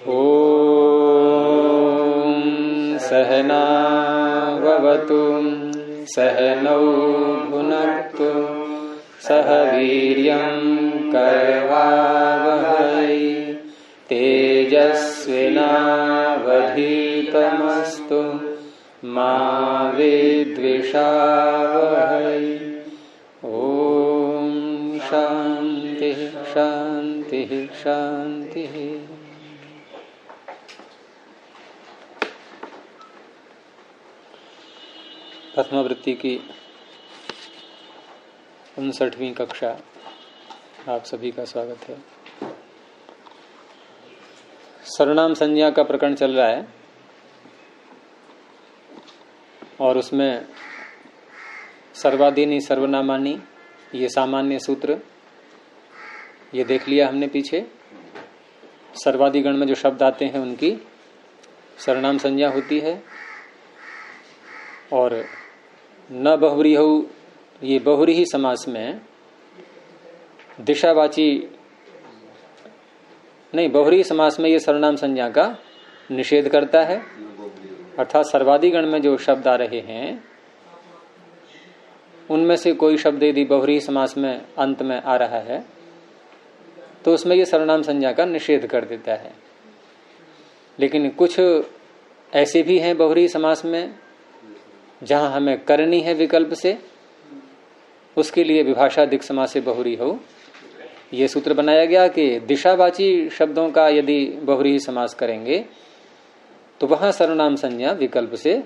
ॐ सहना भवतु सहनौ भुनक्तु सह वीर्यं करवावहै तेजस्विनावधीतमस्तु मा विद्विषावहै। ॐ शांति शांति शांति। प्रथमावृत्ति की 59वीं कक्षा आप सभी का स्वागत है। सर्वनाम संज्ञा का प्रकरण चल रहा है और उसमें सर्वादीनि सर्वनामानि ये सामान्य सूत्र ये देख लिया हमने पीछे। सर्वादिगण में जो शब्द आते हैं उनकी सर्वनाम संज्ञा होती है और न बहुव्रीहौ ये बहुव्रीहि समास में दिशावाची नहीं, बहुव्रीहि समास में ये सर्वनाम संज्ञा का निषेध करता है। अर्थात सर्वादिगण में जो शब्द आ रहे हैं उनमें से कोई शब्द यदि बहुव्रीहि समास में अंत में आ रहा है तो उसमें ये सर्वनाम संज्ञा का निषेध कर देता है। लेकिन कुछ ऐसे भी हैं बहुव्रीहि समास में जहां हमें करनी है विकल्प से, उसके लिए विभाषा दिक् समासे बहुव्रीहौ ये सूत्र बनाया गया कि दिशावाची शब्दों का यदि बहुव्रीहि समास करेंगे तो वहां सर्वनाम संज्ञा विकल्प से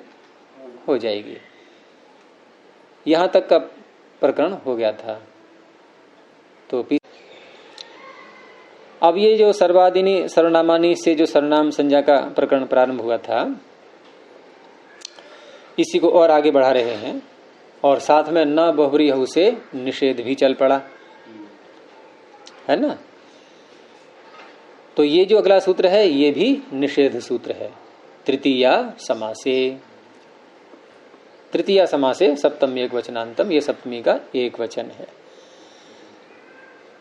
हो जाएगी। यहां तक का प्रकरण हो गया था। तो अब ये जो सर्वादिनी सर्वनामानी से जो सर्वनाम संज्ञा का प्रकरण प्रारंभ हुआ था इसी को और आगे बढ़ा रहे हैं और साथ में न बहुव्रीहौ से निषेध भी चल पड़ा है ना। तो ये जो अगला सूत्र है ये भी निषेध सूत्र है। तृतीया समासे, तृतीया समासे सप्तमी एक वचनांतम, ये सप्तमी का एक वचन है।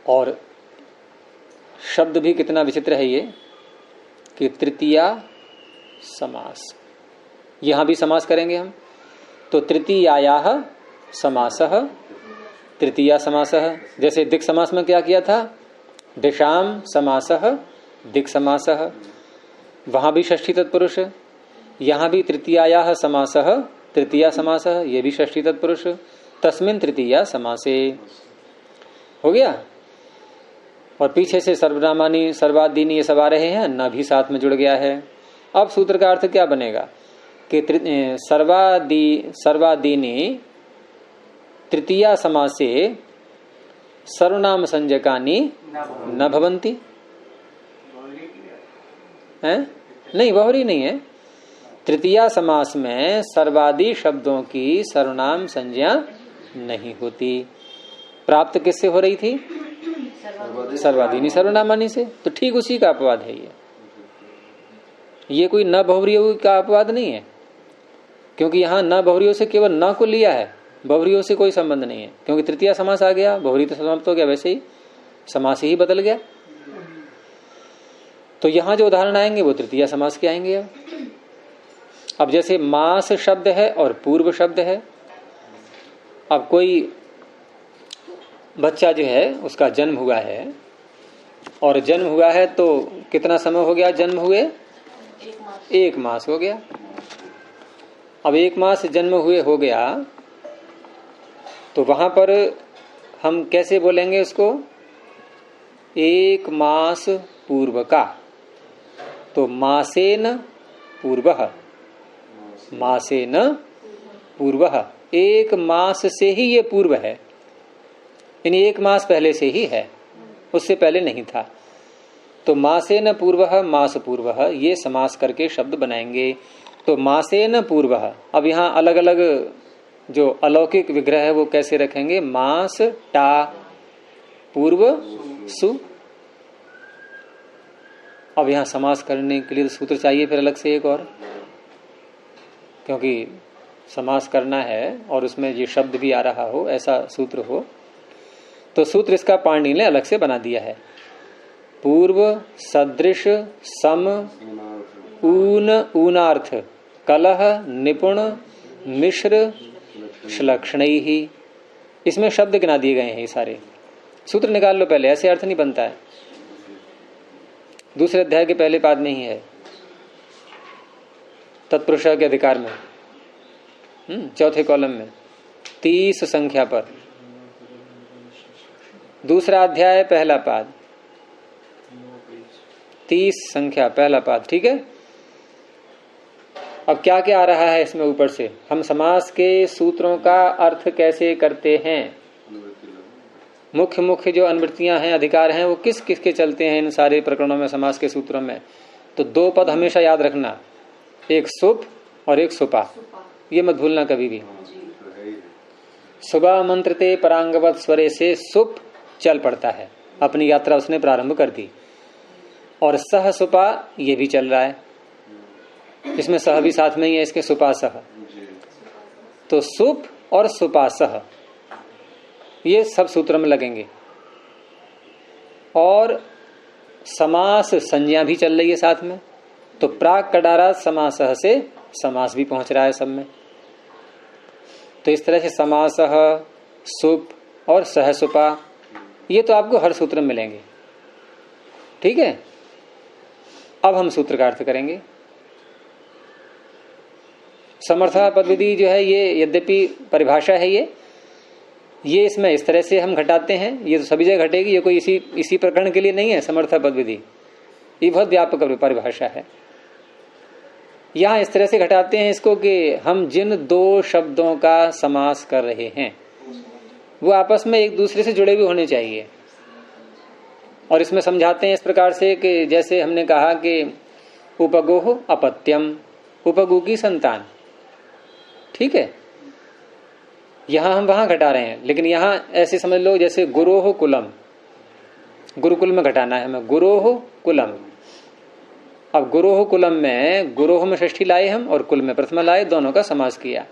और शब्द भी कितना विचित्र है ये कि तृतीया समास, यहां भी समास करेंगे हम तो तृतीयायाः समासः, तृतीया समासः। जैसे दिक् समास में क्या किया था, दिशाम समासः दिक् समासः, वहां भी षष्ठी तत्पुरुष। यहां भी तृतीयायाः समासः तृतीया समासः, ये भी षष्ठी तत्पुरुष। तस्मिन् तृतीया समासे हो गया। और पीछे से सर्वनामानी सर्वादीनि ये सब आ रहे हैं, न भी साथ में जुड़ गया है। अब सूत्र का अर्थ क्या बनेगा कि सर्वादीनि तृतीया समासे सर्वनाम संज्ञकानि न भवन्ति। हैं? नहीं, बहुव्रीहि नहीं है। तृतीया समास में सर्वादि शब्दों की सर्वनाम संज्ञा नहीं होती। प्राप्त किससे हो रही थी? सर्वादीनि सर्वनामानि से। तो ठीक उसी का अपवाद है ये कोई न बहुव्रीहि का अपवाद नहीं है, क्योंकि यहां न बहुव्रीहि से केवल न को लिया है, बहुव्रीहि से कोई संबंध नहीं है। क्योंकि तृतीया समास आ गया, बहुव्रीहि तो समाप्त हो गया, वैसे ही समास ही बदल गया। तो यहां जो उदाहरण आएंगे वो तृतीया समास के आएंगे। अब जैसे मास शब्द है और पूर्व शब्द है। अब कोई बच्चा जो है उसका जन्म हुआ है और जन्म हुआ है तो कितना समय हो गया जन्म हुए? 1 मास हो गया। अब 1 मास जन्म हुए हो गया तो वहां पर हम कैसे बोलेंगे उसको? 1 मास पूर्व का। तो मासेन पूर्वः, मासेन पूर्वः, 1 मास से ही ये पूर्व है, यानी 1 मास पहले से ही है, उससे पहले नहीं था। तो मासेन पूर्वः, मास पूर्वः, ये समास करके शब्द बनाएंगे। तो मासेन पूर्वः, अब यहां अलग अलग जो अलौकिक विग्रह है वो कैसे रखेंगे? मास टा पूर्व सु। अब यहां समास करने के लिए सूत्र चाहिए फिर अलग से एक और, क्योंकि समास करना है और उसमें ये शब्द भी आ रहा हो, ऐसा सूत्र हो। तो सूत्र इसका पाणिनि ने अलग से बना दिया है। पूर्व सदृश सम ऊन ऊनार्थ कलह निपुण मिश्र श्लक्षणई ही। इसमें शब्द गिना दिए गए हैं ये सारे। सूत्र निकाल लो पहले, ऐसे अर्थ नहीं बनता है। दूसरे अध्याय के पहले पाद में ही है, तत्पुरुष के अधिकार में, चौथे कॉलम में 30 संख्या पर, दूसरा अध्याय पहला पाद, 30 संख्या पहला पाद। ठीक है। अब क्या क्या आ रहा है इसमें ऊपर से, हम समास के सूत्रों का अर्थ कैसे करते हैं, मुख्य मुख्य जो अनुवृत्तियां हैं, अधिकार हैं, वो किस किस के चलते हैं इन सारे प्रकरणों में, समास के सूत्रों में। तो 2 पद हमेशा याद रखना, एक सुप और एक सुपा, ये मत भूलना कभी भी। सुबह मंत्रते परांगवत स्वरे से सुप चल पड़ता है, अपनी यात्रा उसने प्रारंभ कर दी। और सह सुपा ये भी चल रहा है, इसमें सह भी साथ में ही है इसके, सुपा सह। तो सुप और सुपा सह ये सब सूत्र में लगेंगे। और समास संज्ञा भी चल रही है साथ में, तो प्राक कडारा समासह से समास भी पहुंच रहा है सब में। तो इस तरह से समासह, सुप और सहसुपा ये तो आपको हर सूत्र में मिलेंगे। ठीक है। अब हम सूत्र का अर्थ करेंगे। समर्था पदविधि जो है ये यद्यपि परिभाषा है, ये इसमें इस तरह से हम घटाते हैं, ये तो सभी जगह घटेगी, ये कोई इसी प्रकरण के लिए नहीं है। समर्था पदविधि ये बहुत व्यापक परिभाषा है। यहां इस तरह से घटाते हैं इसको कि हम जिन 2 शब्दों का समास कर रहे हैं वो आपस में एक दूसरे से जुड़े हुए होने चाहिए। और इसमें समझाते हैं इस प्रकार से कि जैसे हमने कहा कि उपगोह अपत्यम, उपगु की संतान। ठीक है। यहां हम वहां घटा रहे हैं, लेकिन यहां ऐसे समझ लो जैसे गुरोह कुलम, गुरुकुल में घटाना है हमें, गुरोह कुलम। अब गुरोह कुलम में, गुरोह में षष्ठी लाए हम और कुल में प्रथमा लाए, दोनों का समास किया।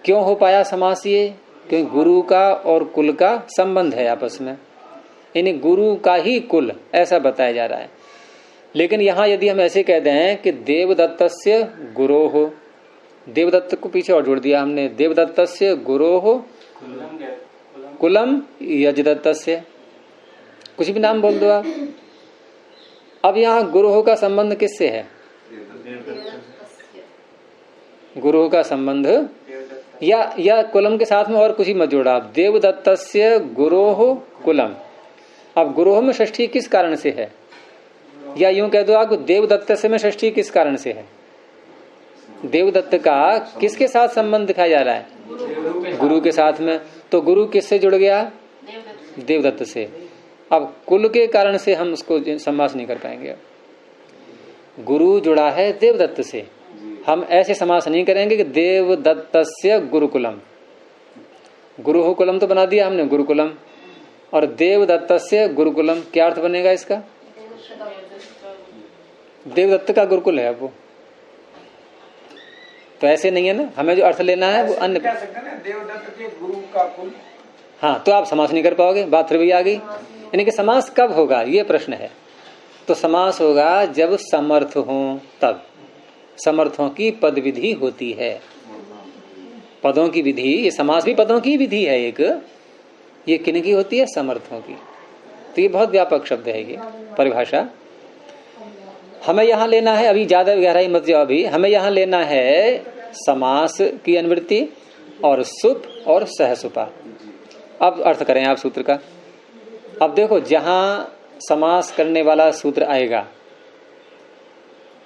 क्यों हो पाया समास ये? क्योंकि गुरु का और कुल का संबंध है आपस में, यानी गुरु का ही कुल, ऐसा बताया जा रहा है। लेकिन यहां यदि हम ऐसे कह दें कि देवदत्तस्य गुरोह, देवदत्त को पीछे और जोड़ दिया हमने, देवदत्तस्य गुरोह कुलम यजदत्तस्य, कुछ भी नाम बोल दो आप। अब यहां गुरोह का संबंध किससे है? गुरोह का संबंध या कुलम के साथ में और कुछ ही मत जोड़ा आप, देवदत्तस्य गुरोह कुलम। अब गुरोह में षष्ठी किस कारण से है, या यूं कह दो आप देवदत्त से में षष्ठी किस कारण से है? देवदत्त का किसके साथ संबंध दिखाया जा रहा है? गुरु के साथ में। तो गुरु किससे जुड़ गया? देवदत्त से। अब कुल के कारण से हम उसको समास नहीं कर पाएंगे। गुरु जुड़ा है देवदत्त से, हम ऐसे समास नहीं करेंगे कि देवदत्तस्य गुरुकुलम। गुरुकुलम तो बना दिया हमने गुरुकुलम, और देवदत्तस्य गुरुकुलम क्या अर्थ बनेगा इसका? देवदत्त का गुरुकुल है अब वो, तो ऐसे नहीं है ना। हमें जो अर्थ लेना है वो अन्य देवदत्त के गुरु का कुल। हाँ, तो आप समास नहीं कर पाओगे, बात फिर भी आ गई। यानी कि समास कब होगा ये प्रश्न है। तो समास होगा जब समर्थ हो, तब समर्थों की पद विधि होती है, पदों की विधि। ये समास भी पदों की विधि है एक, ये किन की होती है? समर्थों की। तो ये बहुत व्यापक शब्द है ये परिभाषा। हमें यहां लेना है, अभी ज्यादा गहराई मत जाओ, अभी हमें यहां लेना है समास की अनुवृत्ति और सुप और सहसुपा। अब अर्थ करें आप सूत्र का। अब देखो, जहां समास करने वाला सूत्र आएगा,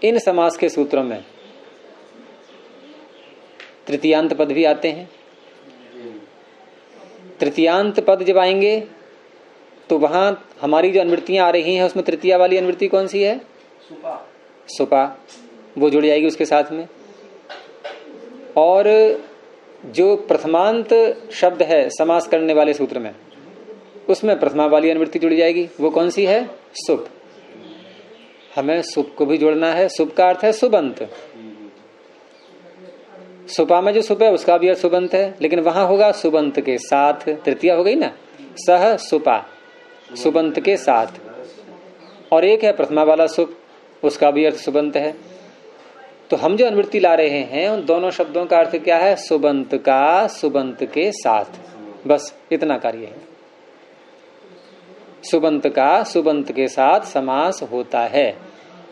इन समास के सूत्रों में तृतीयांत पद भी आते हैं। तृतीयांत पद जब आएंगे तो वहां हमारी जो अनुवृत्तियां आ रही हैं उसमें तृतीया वाली अनुवृत्ति कौन सी है? सुपा, वो जुड़ जाएगी उसके साथ में। और जो प्रथमांत शब्द है समास करने वाले सूत्र में, उसमें प्रथमा वाली अनुवृत्ति जुड़ जाएगी। वो कौन सी है? सुप। हमें सुप को भी जोड़ना है। सुप का अर्थ है सुबंत। सुपा में जो सुप है उसका भी अर्थ सुबंत है, लेकिन वहां होगा सुबंत के साथ। तृतीया हो गई ना, सह सुपा, सुबंत के साथ। और एक है प्रथमा वाला सुप, उसका भी अर्थ सुबंत है। तो हम जो अनुवृत्ति ला रहे हैं उन दोनों शब्दों का अर्थ क्या है? सुबंत का सुबंत के साथ, बस इतना कार्य है। सुबंत का सुबंत के साथ समास होता है,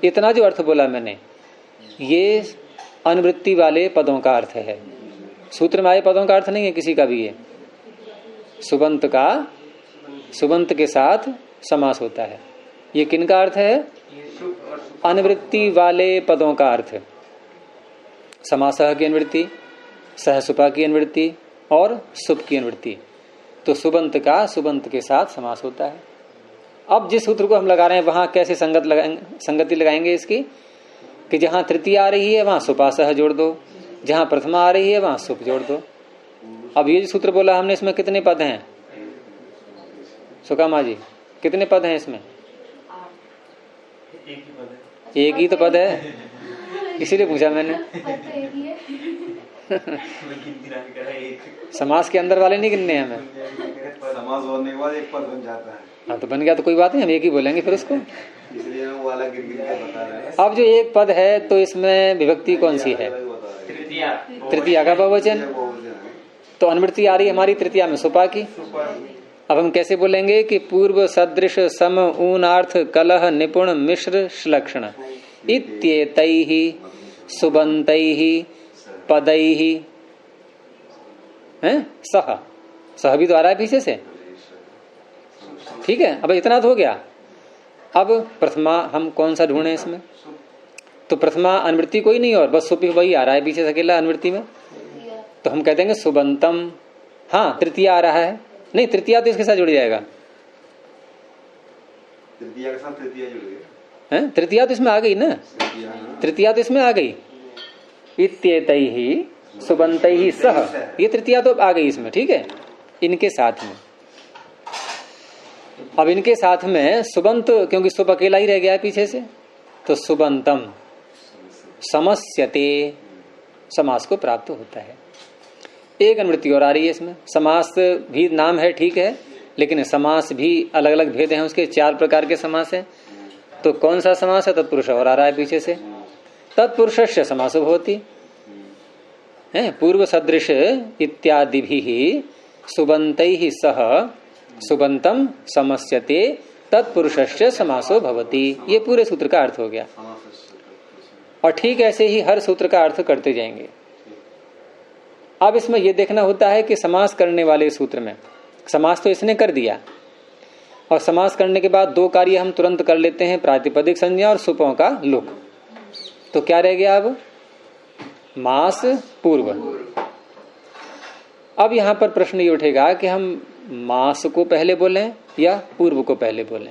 इतना जो अर्थ बोला मैंने, ये अनुवृत्ति वाले पदों का अर्थ है। सूत्र में आए पदों का अर्थ नहीं है किसी का भी। ये सुबंत का सुबंत के साथ समास होता है, ये किन का अर्थ है? अनुवृत्ति वाले पदों का अर्थ। समासः की अनुवृत्ति, सहसुपा की अनुवृत्ति और सुप की अनुवृत्ति। तो सुबंत का सुबंत के साथ समास होता है। अब जिस सूत्र को हम लगा रहे हैं वहां कैसे संगति लगाएंगे इसकी, कि जहां तृतीय आ रही है वहां सुपासह जोड़ दो, जहां प्रथमा आ रही है वहां सुप जोड़ दो। अब ये जो सूत्र बोला हमने, इसमें कितने पद हैं सुकामा जी? कितने पद हैं इसमें? एक ही तो पद है, इसीलिए पूछा मैंने। समास के अंदर वाले नहीं गिनने हमें। समास होने के बाद एक पद बन जाता है। हाँ तो बन गया तो कोई बात नहीं, हम एक ही बोलेंगे फिर उसको, इसलिए वो वाला गिर गिर के बता रहे हैं। अब जो एक पद है तो इसमें विभक्ति कौन सी है? तृतीया का बहुवचन। तो अनुवृत्ति आ रही हमारी तृतीया में सुपा की। अब हम कैसे बोलेंगे कि पूर्व सदृश सम ऊनार्थ कलह निपुण मिश्र श्लक्षण इत्येतैहि सुबन्तैहि पदैहि, हैं? सह भी तो आ रहा है पीछे से, ठीक है। अब इतना तो हो गया। अब प्रथमा हम कौन सा ढूंढे इसमें? तो प्रथमा अनुवृत्ति कोई नहीं और बस सुप वही आ रहा है पीछे से अकेला अनुवृत्ति में, तो हम कह देंगे सुबंतम। हाँ तृतीया आ रहा है, नहीं तृतीया तो इसके साथ जुड़ जाएगा। तृतीया के साथ तृतीया जुड़ गया है, तृतीया तो इसमें आ गई ना, तृतीया तो इसमें आ गई। इत्येतैहि सुबन्तैहि सह, ये तृतीया तो आ गई इसमें, ठीक है। इनके साथ में, अब इनके साथ में सुबंत, क्योंकि सुब अकेला ही रह गया है पीछे से, तो सुबंतम समस्यते समास को प्राप्त होता है। एक अनुवृत्ति और आ रही है इसमें। समास भी नाम है ठीक है, लेकिन समास भी अलग अलग भेद हैं उसके, 4 प्रकार के समास हैं। तो कौन सा समास है? तत्पुरुष और आ रहा है पीछे से। तत्पुरुषस्य समासो भवति है, पूर्व सदृश इत्यादि भी सुबन्तैहि सह सुबंतम समस्यते तत्पुरुषस्य समासो भवति। ये पूरे सूत्र का अर्थ हो गया। और ठीक ऐसे ही हर सूत्र का अर्थ करते जाएंगे। अब इसमें यह देखना होता है कि समास करने वाले सूत्र में, समास तो इसने कर दिया, और समास करने के बाद 2 कार्य हम तुरंत कर लेते हैं, प्रातिपदिक संज्ञा और सुपों का लुक। तो क्या रह गया अब? मास पूर्व। अब यहां पर प्रश्न ये उठेगा कि हम मास को पहले बोलें या पूर्व को पहले बोलें।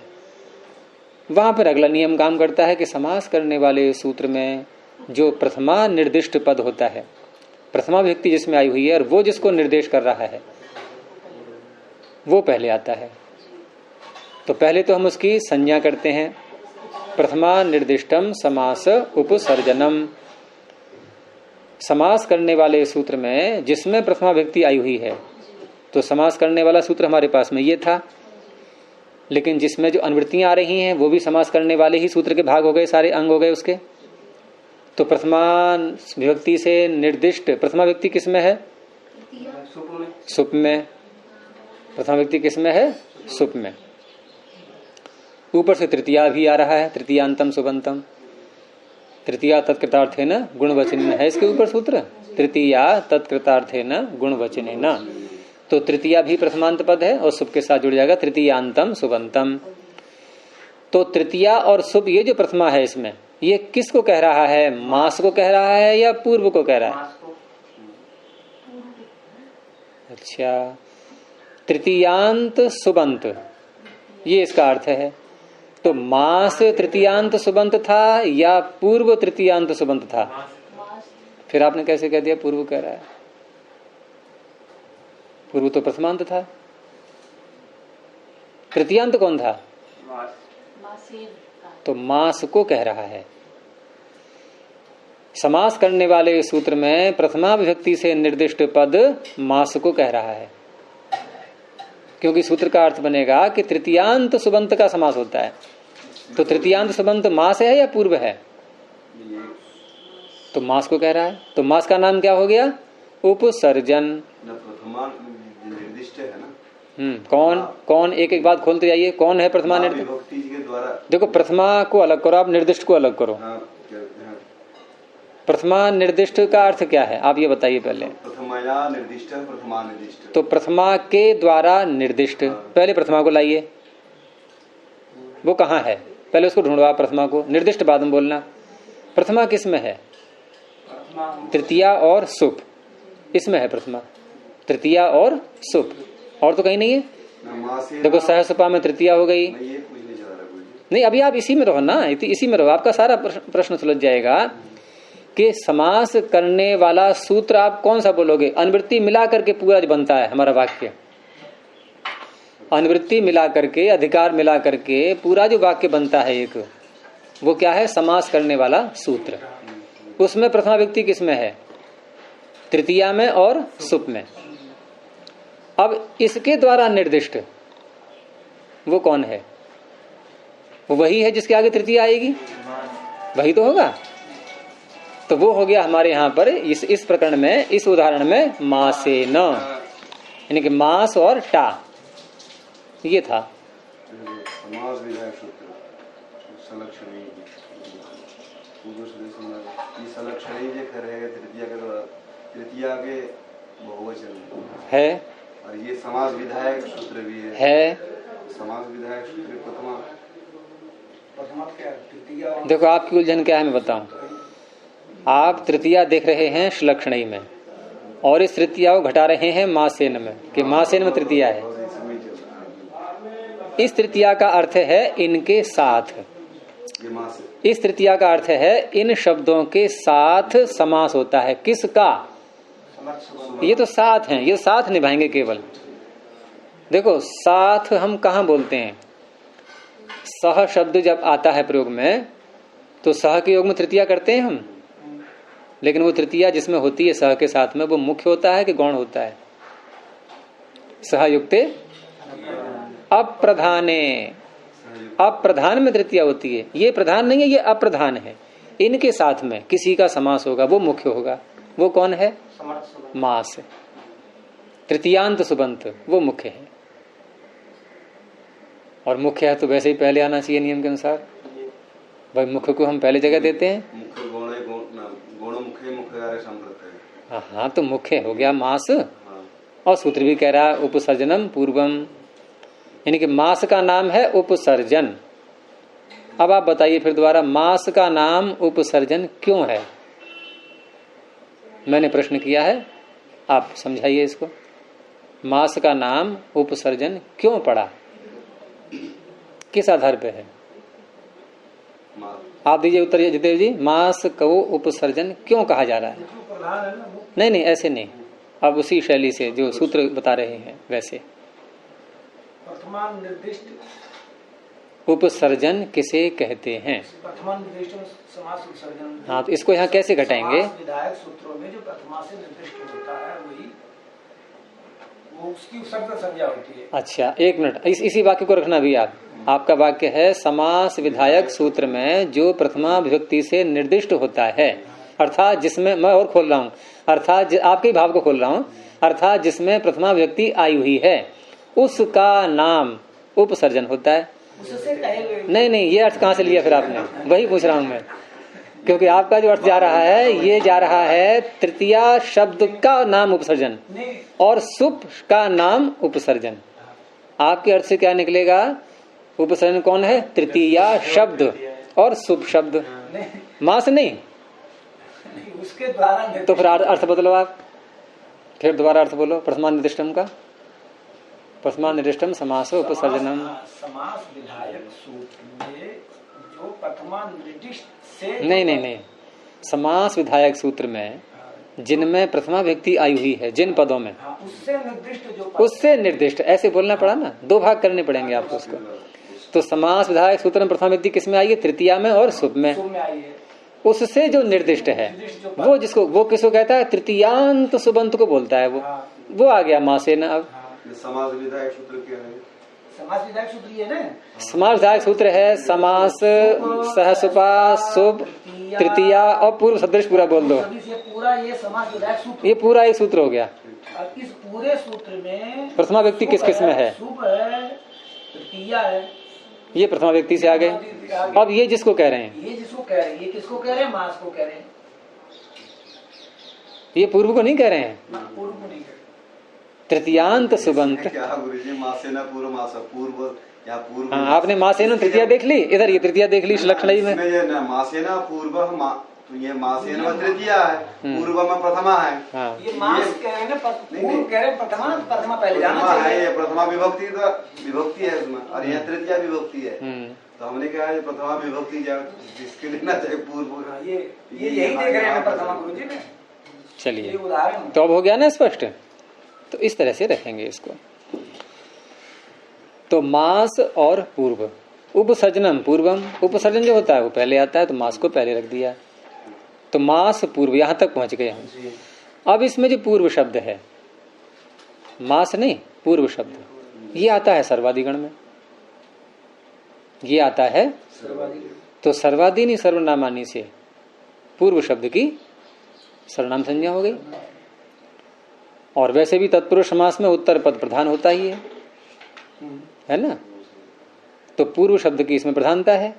वहां पर अगला नियम काम करता है कि समास करने वाले सूत्र में जो प्रथमा निर्दिष्ट पद होता है, प्रथमा विभक्ति जिसमें आई हुई है और वो जिसको निर्देश कर रहा है, वो पहले आता है। तो पहले तो हम उसकी संज्ञा करते हैं। प्रथमा निर्दिष्टम समास उपसर्जनम। समास करने वाले सूत्र में जिसमें प्रथमा विभक्ति आई हुई है, तो समास करने वाला सूत्र हमारे पास में ये था। लेकिन जिसमें जो अनुवृत्तियां आ रही हैं वो भी समास करने वाले ही सूत्र के भाग हो गए, सारे अंग हो गए उसके। तो प्रथमा विभक्ति से निर्दिष्ट प्रथमा विभक्ति किसमें है? सुप में। प्रथमा विभक्ति किसमें है? सुप में। ऊपर से तृतीया भी आ रहा है, तृतीयांतम सुबंतम। तृतीया तत्कृतार्थे न गुणवचन है इसके ऊपर सूत्र, तृतीया तत्कृतार्थे न गुणवचने न। तो तृतीया भी प्रथमांत पद है और सुप के साथ जुड़ जाएगा तृतीयांतम सुबंतम। तो तृतीया और सुप ये जो प्रथमा है इसमें, ये किसको कह रहा है? मास को कह रहा है या पूर्व को कह रहा है? अच्छा, तृतीयांत सुबंत, ये इसका अर्थ है। तो मास तृतीयांत सुबंत था या पूर्व तृतीयांत सुबंत था? फिर आपने कैसे कह दिया पूर्व कह रहा है? पूर्व तो प्रथमांत था। तृतीयांत कौन था? तो मास को कह रहा है। समास करने वाले सूत्र में प्रथमा विभक्ति से निर्दिष्ट पद मास को कह रहा है, क्योंकि सूत्र का अर्थ बनेगा कि तृतीयांत सुबंत का समास होता है। तो तृतीयांत सुबंत मास है या पूर्व है? ये तो मास को कह रहा है, तो मास का नाम क्या हो गया? उपसर्जन। न प्रथमा निर्दिष्ट है ना। कौन कौन, एक एक बात खोलते जाइए। कौन है प्रथमा निर्दिष्ट? विभक्ति के द्वारा। देखो प्रथमा को अलग करो, आप निर्दिष्ट को अलग करो। हाँ, प्रथमा निर्दिष्ट का अर्थ क्या है आप ये बताइए पहले। प्रथमया निर्दिष्ट, प्रथमा निर्दिष्ट। तो प्रथमा के द्वारा निर्दिष्ट, पहले प्रथमा को लाइए, वो कहाँ है पहले उसको ढूंढो आप। प्रथमा को निर्दिष्ट बाद में बोलना। प्रथमा किस में है? तृतीया और सुप, इसमें है प्रथमा। तृतीया और सुप, और तो कहीं नहीं है। देखो सहसुपा में तृतीया हो गई। नहीं अभी आप इसी में रहो ना, इसी में रहो, आपका सारा प्रश्न सुलझ जाएगा कि समास करने वाला सूत्र आप कौन सा बोलोगे। अनुवृत्ति मिला करके पूरा बनता है हमारा वाक्य, अनुवृत्ति मिला करके, अधिकार मिला करके पूरा जो वाक्य बनता है एक, वो क्या है? समास करने वाला सूत्र। उसमें प्रथमा व्यक्ति किसमें है? तृतीया में और सुप में। अब इसके द्वारा निर्दिष्ट वो कौन है? वो वही है जिसके आगे तृतीया आएगी, वही तो होगा। तो वो हो गया हमारे यहाँ पर इस प्रकरण में, इस उदाहरण में मासेन, यानी कि मास और टा, ये था। समास विधायक सूत्र सलक्षणी, ये सलक्षणी जो करेगा तृतीया के द्वारा, तृतीया के बहुवचन है, और ये समास विधायक सूत्र भी है। समास विधायक सूत्र प्रथमा क्या तृतीया। देखो आपकी उलझन क्या है मैं बताऊं। आप तृतीया देख रहे हैं श्लक्षणी में, और इस तृतीया को घटा रहे हैं मासेन में, कि मासेन में तृतीया है। इस तृतीया का अर्थ है इनके साथ, इस तृतीया का अर्थ है इन शब्दों के साथ समास होता है। किसका? ये तो साथ हैं, ये साथ निभाएंगे केवल। देखो साथ हम कहाँ बोलते हैं? सह शब्द जब आता है प्रयोग में, तो सह के योग में तृतीया करते हैं हम, लेकिन वो तृतीया जिसमें होती है सह के साथ में, वो मुख्य होता है कि गौण होता है? सहयुक्ते अप्रधाने, अप्रधान में तृतीया होती है। ये प्रधान नहीं है, ये अप्रधान है। इनके साथ में किसी का समास होगा, वो मुख्य होगा। वो कौन है? मास। तृतीयांत सुबंत वो मुख्य है, और मुख्य है तो वैसे ही पहले आना चाहिए नियम के अनुसार। भाई मुख्य को हम पहले जगह देते हैं। हाँ तो मुख्य हो गया मास, और सूत्र भी कह रहा है उपसर्जनम पूर्वम, यानी कि मास का नाम है उपसर्जन। अब आप बताइए फिर दोबारा, मास का नाम उपसर्जन क्यों है? मैंने प्रश्न किया है, आप समझाइए इसको। मास का नाम उपसर्जन क्यों पड़ा, किस आधार पे है? आप दीजिए उत्तर जितेव जी। मास को उपसर्जन क्यों कहा जा रहा है? नहीं नहीं ऐसे नहीं, अब उसी शैली से जो सूत्र बता रहे हैं वैसे। निर्दिष्ट उपसर्जन किसे कहते हैं? हाँ तो इसको यहाँ कैसे घटाएंगे? विधायक सूत्रों में जो प्रथमा से निर्दिष्ट होता है वही वो उसकी शब्द संज्ञा होती है। अच्छा एक मिनट, इसी वाक्य को रखना भी आप। आपका वाक्य है समास विधायक सूत्र में जो प्रथमा विभक्ति से निर्दिष्ट होता है, अर्थात जिसमें, मैं और खोल रहा हूँ, अर्थात आपके भाव को खोल रहा हूँ, अर्थात जिसमें प्रथमा विभक्ति आई हुई है उसका नाम उपसर्जन होता है। नहीं नहीं, ये अर्थ कहाँ से लिया फिर आपने? वही पूछ रहा हूँ मैं, क्योंकि आपका जो अर्थ जा रहा है ये जा रहा है तृतीया शब्द का नाम उपसर्जन और सुप का नाम उपसर्जन। आपके अर्थ से क्या निकलेगा? उपसर्जन कौन है? तृतीया शब्द और सुप शब्द, मास नहीं। उसके द्वारा तो फिर अर्थ बदलो आप, फिर दोबारा अर्थ बोलो प्रथमा निर्दिष्टम का। प्रथमा निर्दिष्टम समास उपसर्जनम। समास विधायक सूत्र में जो प्रथमा निर्दिष्ट से नहीं, समास विधायक सूत्र में जिनमें प्रथमा व्यक्ति आई हुई है, जिन पदों में, उससे निर्दिष्ट जो उससे निर्दिष्ट, ऐसे बोलना पड़ा ना, दो भाग करने पड़ेंगे आपको उसको। तो समास विधायक सूत्र में प्रथमा व्यक्ति किसमें आई है? तृतीया में और सुप में। उससे जो निर्दिष्ट है वो जिसको, वो किसको कहता है? तृतीयांत सुबंत को बोलता है वो आ गया मासेन। अब समास विधायक सूत्र क्या है? समास विधायक सूत्र ही है ना। समास विधायक सूत्र है समास, सहसुपा, शुभ, तृतीया और पूर्व सदृश पूरा बोल दो। पूरा ये समास विधायक सूत्र, ये पूरा एक सूत्र हो गया। अब इस पूरे सूत्र में प्रथमा व्यक्ति किस किस में है? शुभ है, तृतीया है, ये प्रथमा व्यक्ति से आगे। अब ये जिसको कह रहे हैं, ये जिसको कह रहे हैं, ये किसको कह रहे हैं? मास को कह रहे हैं। ये पूर्व को नहीं कह रहे हैं। पूर्व को नहीं कह रहे। तृतीयांत सुबंत। क्या गुरुजी मासेना पूर्व मास पूर्व या पूर्व। हाँ, आपने मासेना तृतीया देख ली, इधर ये तृतीया देख ली इस लक्षण में। ये मासेना पूर्व तो ये मासेना तृतीया है, पूर्व में प्रथमा है। हाँ। ये मास कह रहे हैं ना, पूर्व कह रहे हैं प्रथमा, प्रथमा पहले जाना प्रथमा है, चाहिए। ये प्रथमा विभक्ति तो विभक्ति है इसमें, और यहाँ तृतीया विभक्ति है। तो हमने कहा ये प्रथमा विभक्ति जिसके लेना चाहिए पूर्व। ये यही देख रहे हैं प्रथमा गुरुजी में। चलिए, ये उदाहरण तो अब हो गया ना स्पष्ट। तो इस तरह से रखेंगे इसको। तो मास और पूर्व, उपसर्जनम पूर्वम, उपसर्जन जो होता है वो पहले आता है, तो मास को पहले रख दिया। तो मास पूर्व, यहां तक पहुंच गए हम। अब इसमें जो पूर्व शब्द है, मास नहीं पूर्व शब्द, ये आता है सर्वाधिगण में, ये आता है। तो सर्वाधीनी सर्वनामानी से पूर्व शब्द की सर्वनाम संज्ञा हो गई। और वैसे भी तत्पुरुष समास में उत्तर पद प्रधान होता ही है ना। तो पूर्व शब्द की इसमें प्रधानता है।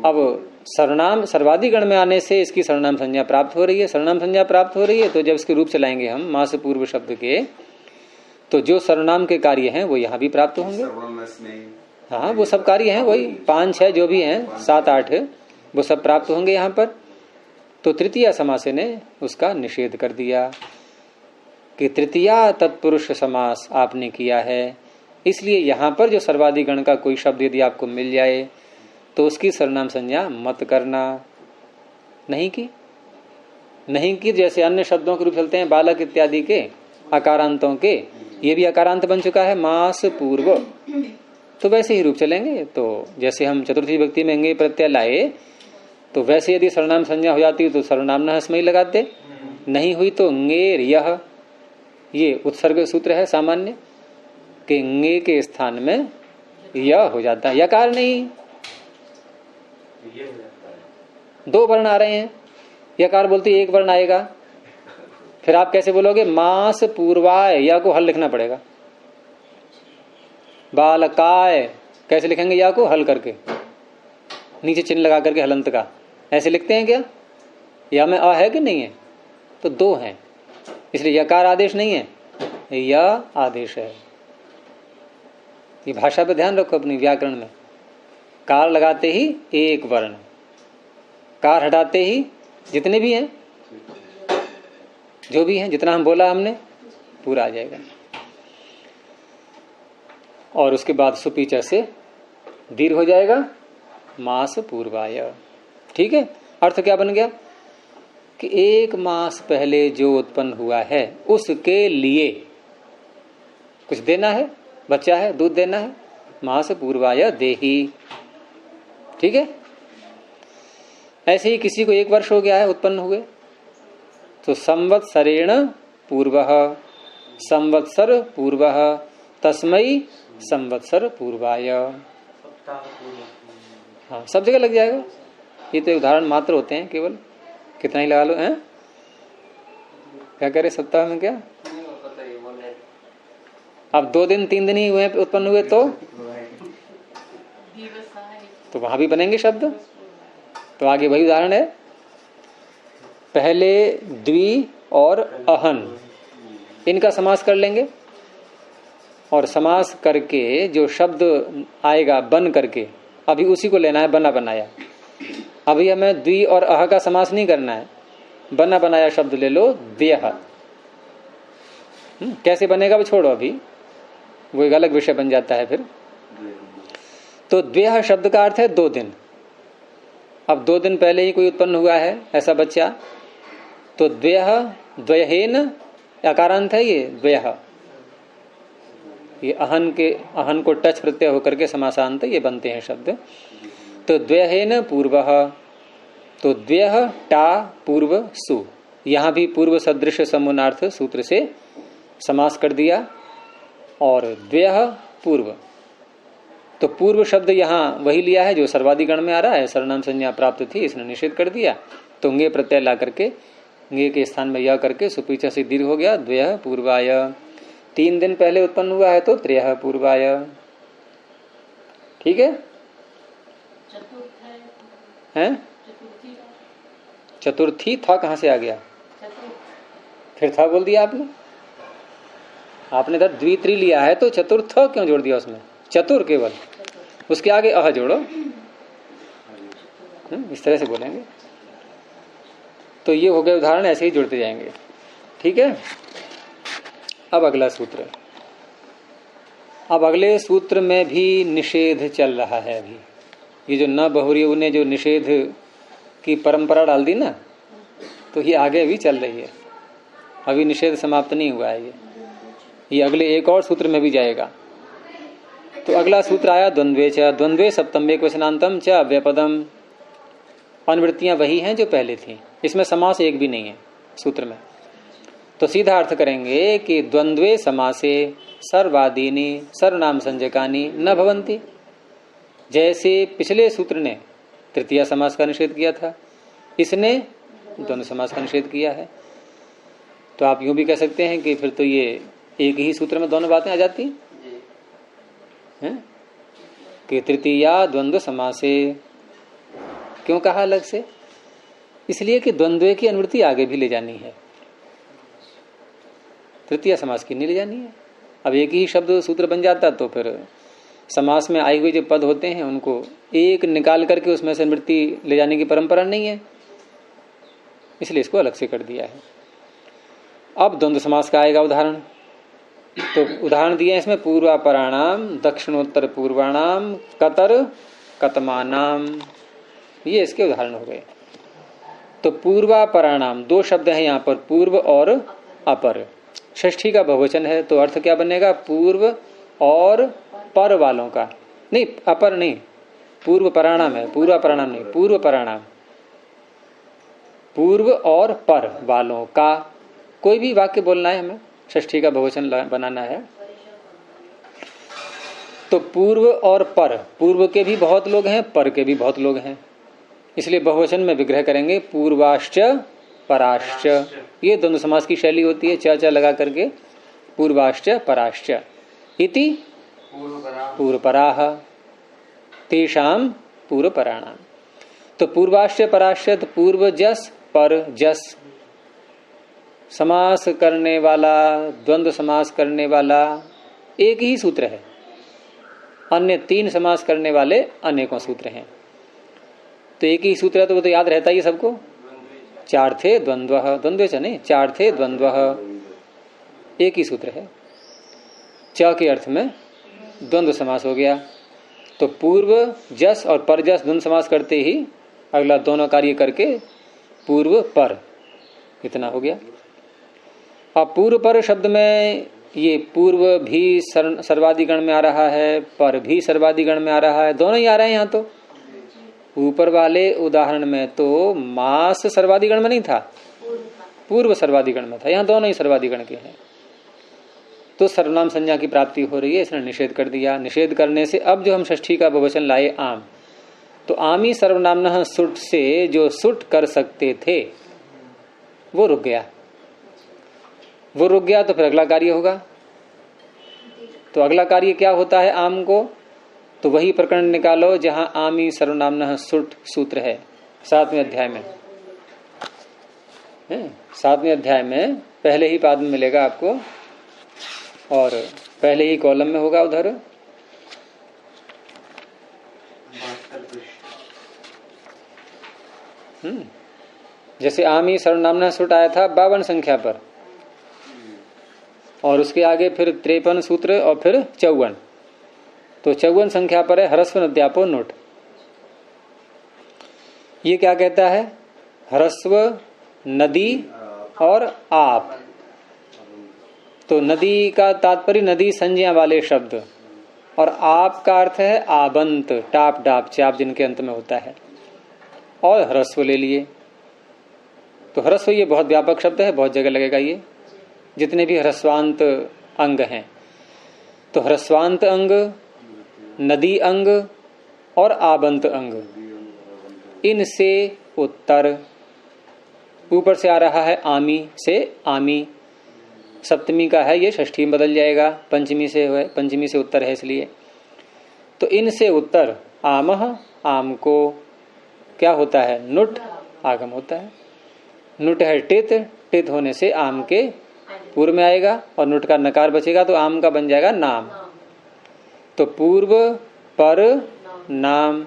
अब सर्वनाम सर्वाधिगण में आने से इसकी सर्वनाम संज्ञा प्राप्त हो रही है। सर्वनाम संज्ञा प्राप्त हो रही है तो जब इसके रूप चलाएंगे हम मास पूर्व शब्द के, तो जो सर्वनाम के कार्य हैं वो यहाँ भी प्राप्त होंगे। हाँ, वो सब कार्य हैं, वही 5-6 जो भी हैं, 7-8 वो सब प्राप्त होंगे यहाँ पर। तो तृतीया समास ने उसका निषेध कर दिया कि तृतीया तत्पुरुष समास आपने किया है, इसलिए यहाँ पर जो सर्वाधिगण का कोई शब्द यदि आपको मिल जाए तो उसकी सर्वनाम संज्ञा मत करना। नहीं की जैसे अन्य शब्दों के रूप चलते हैं, बालक इत्यादि के अकारांतों के, ये भी अकारांत बन चुका है मास पूर्व, तो वैसे ही रूप चलेंगे। तो जैसे हम चतुर्थी विभक्ति में अंगे प्रत्यय लाए, तो वैसे यदि सर्वनाम संज्ञा हो जाती तो सर्वनाम न हस्मई लगाते, नहीं हुई तो ङेर यह, ये उत्सर्ग सूत्र है सामान्य, कि ङे के स्थान में यह हो जाता है। यकार नहीं, 2 वर्ण आ रहे हैं, यकार बोलते 1 वर्ण आएगा। फिर आप कैसे बोलोगे? मास पूर्वाय, या को हल लिखना पड़ेगा। बालकाय कैसे लिखेंगे? या को हल करके, नीचे चिन्ह लगा करके हलंत का, ऐसे लिखते हैं क्या? या में अ है कि नहीं है? तो 2 हैं, इसलिए यकार आदेश नहीं है, यह आदेश है। ये भाषा पे ध्यान रखो अपनी व्याकरण में। कार लगाते ही 1 वर्ण, कार हटाते ही जितने भी हैं, जो भी हैं, जितना हम बोला हमने पूरा आ जाएगा। और उसके बाद सुपीचर से दीर्घ हो जाएगा मास पूर्वाय। ठीक है, अर्थ क्या बन गया कि 1 मास पहले जो उत्पन्न हुआ है उसके लिए कुछ देना है, बच्चा है, दूध देना है, मास पूर्वाय देही। ठीक है, ऐसे ही किसी को 1 वर्ष हो गया है उत्पन्न हुए, तो संवत्सरेण पूर्वः, संवत्सर पूर्वः, तस्मै संवत्सर पूर्वाय। हाँ, सब जगह लग जाएगा। ये तो उदाहरण मात्र होते हैं, केवल कितना ही लगा लो। हैं क्या कह रहे सप्ताह में? क्या अब 2 दिन 3 दिन ही हुए उत्पन्न हुए तो वहां भी बनेंगे शब्द। तो आगे वही उदाहरण है, पहले द्वि और अहन, इनका समास कर लेंगे, और समास करके जो शब्द आएगा बन करके, अभी उसी को लेना है, बना बनाया। अभी हमें द्वि और अह का समास नहीं करना है, बना बनाया शब्द ले लो, द्यः। कैसे बनेगा वो छोड़ो, अभी वो एक अलग विषय बन जाता है फिर। तो द्वयः शब्द का अर्थ है 2 दिन। अब 2 दिन पहले ही कोई उत्पन्न हुआ है ऐसा बच्चा, तो द्वयः, द्वयहेन अकारांत है ये द्वयः, ये अहन को टच प्रत्यय होकर के समासांत ये बनते हैं शब्द। तो द्वयहेन पूर्वः, तो द्वयः टा पूर्व सु, यहां भी पूर्व सदृश समुनार्थ सूत्र से समास कर दिया। और द्वयः पूर्व, तो पूर्व शब्द यहाँ वही लिया है जो सर्वाधिगण में आ रहा है, सर्वनाम संज्ञा प्राप्त थी, इसने निषेध कर दिया। तो गे प्रत्यय ला करके गे के स्थान में यह करके सुपीछा से दीर्घ हो गया, द्वयः पूर्वाय। 3 दिन पहले उत्पन्न हुआ है तो त्रयः पूर्वाय। ठीक है, हैं? चतुर्थी था कहां से आ गया? फिर था बोल दिया आपने। आपने इधर द्वित्री लिया है तो चतुर्थ क्यों जोड़ दिया उसमें? चतुर केवल, उसके आगे अह जोड़ो। इस तरह से बोलेंगे तो ये हो गए उदाहरण, ऐसे ही जुड़ते जाएंगे। ठीक है, अब अगला सूत्र। अब अगले सूत्र में भी निषेध चल रहा है। अभी ये जो न बहुरी उन्हें जो निषेध की परंपरा डाल दी ना, तो ये आगे भी चल रही है, अभी निषेध समाप्त नहीं हुआ है। ये अगले एक और सूत्र में भी जाएगा। तो अगला सूत्र आया द्वंद्वे च, द्वंद्वे सप्तम एक वचनांतम च व्यपदम। अनुवृत्तियां वही हैं जो पहले थी, इसमें समास एक भी नहीं है सूत्र में। तो सीधा अर्थ करेंगे कि द्वंद्वे समासे सर्वादीनी सर्वनाम संज्ञकानि न भवन्ति। जैसे पिछले सूत्र ने तृतीया समास का निषेध किया था, इसने द्वंद्व समास का निषेध किया है। तो आप यूं भी कह सकते हैं कि फिर तो ये एक ही सूत्र में दोनों बातें आ जाती हैं कि तृतीया द्वंद्व समासे। क्यों कहा अलग से? इसलिए कि द्वंद्व की अनुवृत्ति आगे भी ले जानी है, तृतीय समास की नहीं ले जानी है। अब एक ही शब्द सूत्र बन जाता तो फिर समास में आए हुए जो पद होते हैं उनको एक निकाल करके उसमें से अनुवृत्ति ले जाने की परंपरा नहीं है, इसलिए इसको अलग से कर दिया है। अब द्वंद्व समास का आएगा उदाहरण। तो उदाहरण दिए हैं इसमें पूर्वापराणाम, दक्षिणोत्तर पूर्वाणाम, कतर कतमानाम, ये इसके उदाहरण हो गए। तो पूर्वापराणाम, 2 शब्द हैं यहाँ पर, पूर्व और अपर। षष्ठी का बहुवचन है तो अर्थ क्या बनेगा? पूर्व और पर वालों का, नहीं अपर नहीं, पूर्व पराणाम है, पूर्वापराणाम नहीं, पूर्व पराणाम, पूर्व और पर वालों का। कोई भी वाक्य बोलना है हमें, षष्ठी का बहुवचन बनाना है। तो पूर्व और पर, पूर्व के भी बहुत लोग हैं, पर के भी बहुत लोग हैं, इसलिए बहुवचन में विग्रह करेंगे पूर्वाश्च पराश्च। ये द्वंद्व समास की शैली होती है, च लगा करके पूर्वाश्च पराश्च इति पूर्वपराः तेषां पूर्वपराणाम। तो पूर्वाश्च पराश्च, पूर्व जस पर जस, समास करने वाला, द्वंद्व समास करने वाला एक ही सूत्र है, अन्य 3 समास करने वाले अनेकों सूत्र हैं। तो एक ही सूत्र है तो वो तो याद रहता ही सबको। 4 थे द्वंद्व, द्वंद्व च नहीं, 4 थे द्वंद्व, एक ही सूत्र है। च के अर्थ में द्वंद्व समास हो गया। तो पूर्व जस और परजस द्वंद्व समास करते ही अगला दोनों कार्य करके पूर्व पर, इतना हो गया। अब पूर्व पर शब्द में ये पूर्व भी सर्वाधिगण में आ रहा है, पर भी सर्वाधिगण में आ रहा है, दोनों ही आ रहे हैं यहाँ। तो ऊपर वाले उदाहरण में तो मास सर्वाधिगण में नहीं था, पूर्व सर्वाधिगण में था, यहाँ दोनों ही सर्वाधिगण के हैं। तो सर्वनाम संज्ञा की प्राप्ति हो रही है, इसने निषेध कर दिया। निषेध करने से अब जो हम षष्ठी का बहुवचन लाए आम, तो आमी सर्वनामनः सुट से जो सुट कर सकते थे वो रुक गया, वो रुक गया। तो फिर अगला कार्य होगा। तो अगला कार्य क्या होता है आम को? तो वही प्रकरण निकालो जहां आमी सर्वनामनः सुट सूत्र है, 7वें अध्याय में। 7वें अध्याय में पहले ही पाद में मिलेगा आपको, और पहले ही कॉलम में होगा उधर। जैसे आमी सर्वनामनः सुट आया था 52 संख्या पर, और उसके आगे फिर 53 सूत्र और फिर 54। तो 54 संख्या पर है ह्रस्व नद्यापो नोट। ये क्या कहता है? ह्रस्व नदी और आप। तो नदी का तात्पर्य नदी संज्ञा वाले शब्द, और आप का अर्थ है आबंत, टाप डाप चाप जिनके अंत में होता है, और ह्रस्व ले लिए। तो ह्रस्व ये बहुत व्यापक शब्द है, बहुत जगह लगेगा ये, जितने भी ह्रस्वांत अंग हैं। तो ह्रस्वांत अंग नदी अंग और आबंत अंग, इनसे उत्तर। ऊपर से आ रहा है आमी से आमी, सप्तमी का है ये, षष्ठी में बदल जाएगा, पंचमी से उत्तर है इसलिए। तो इनसे उत्तर आमह, आम को क्या होता है, नुट आगम होता है। नुट है टित, टित होने से आम के पूर्व में आएगा और नुट का नकार बचेगा तो आम का बन जाएगा नाम। तो पूर्व पर नाम,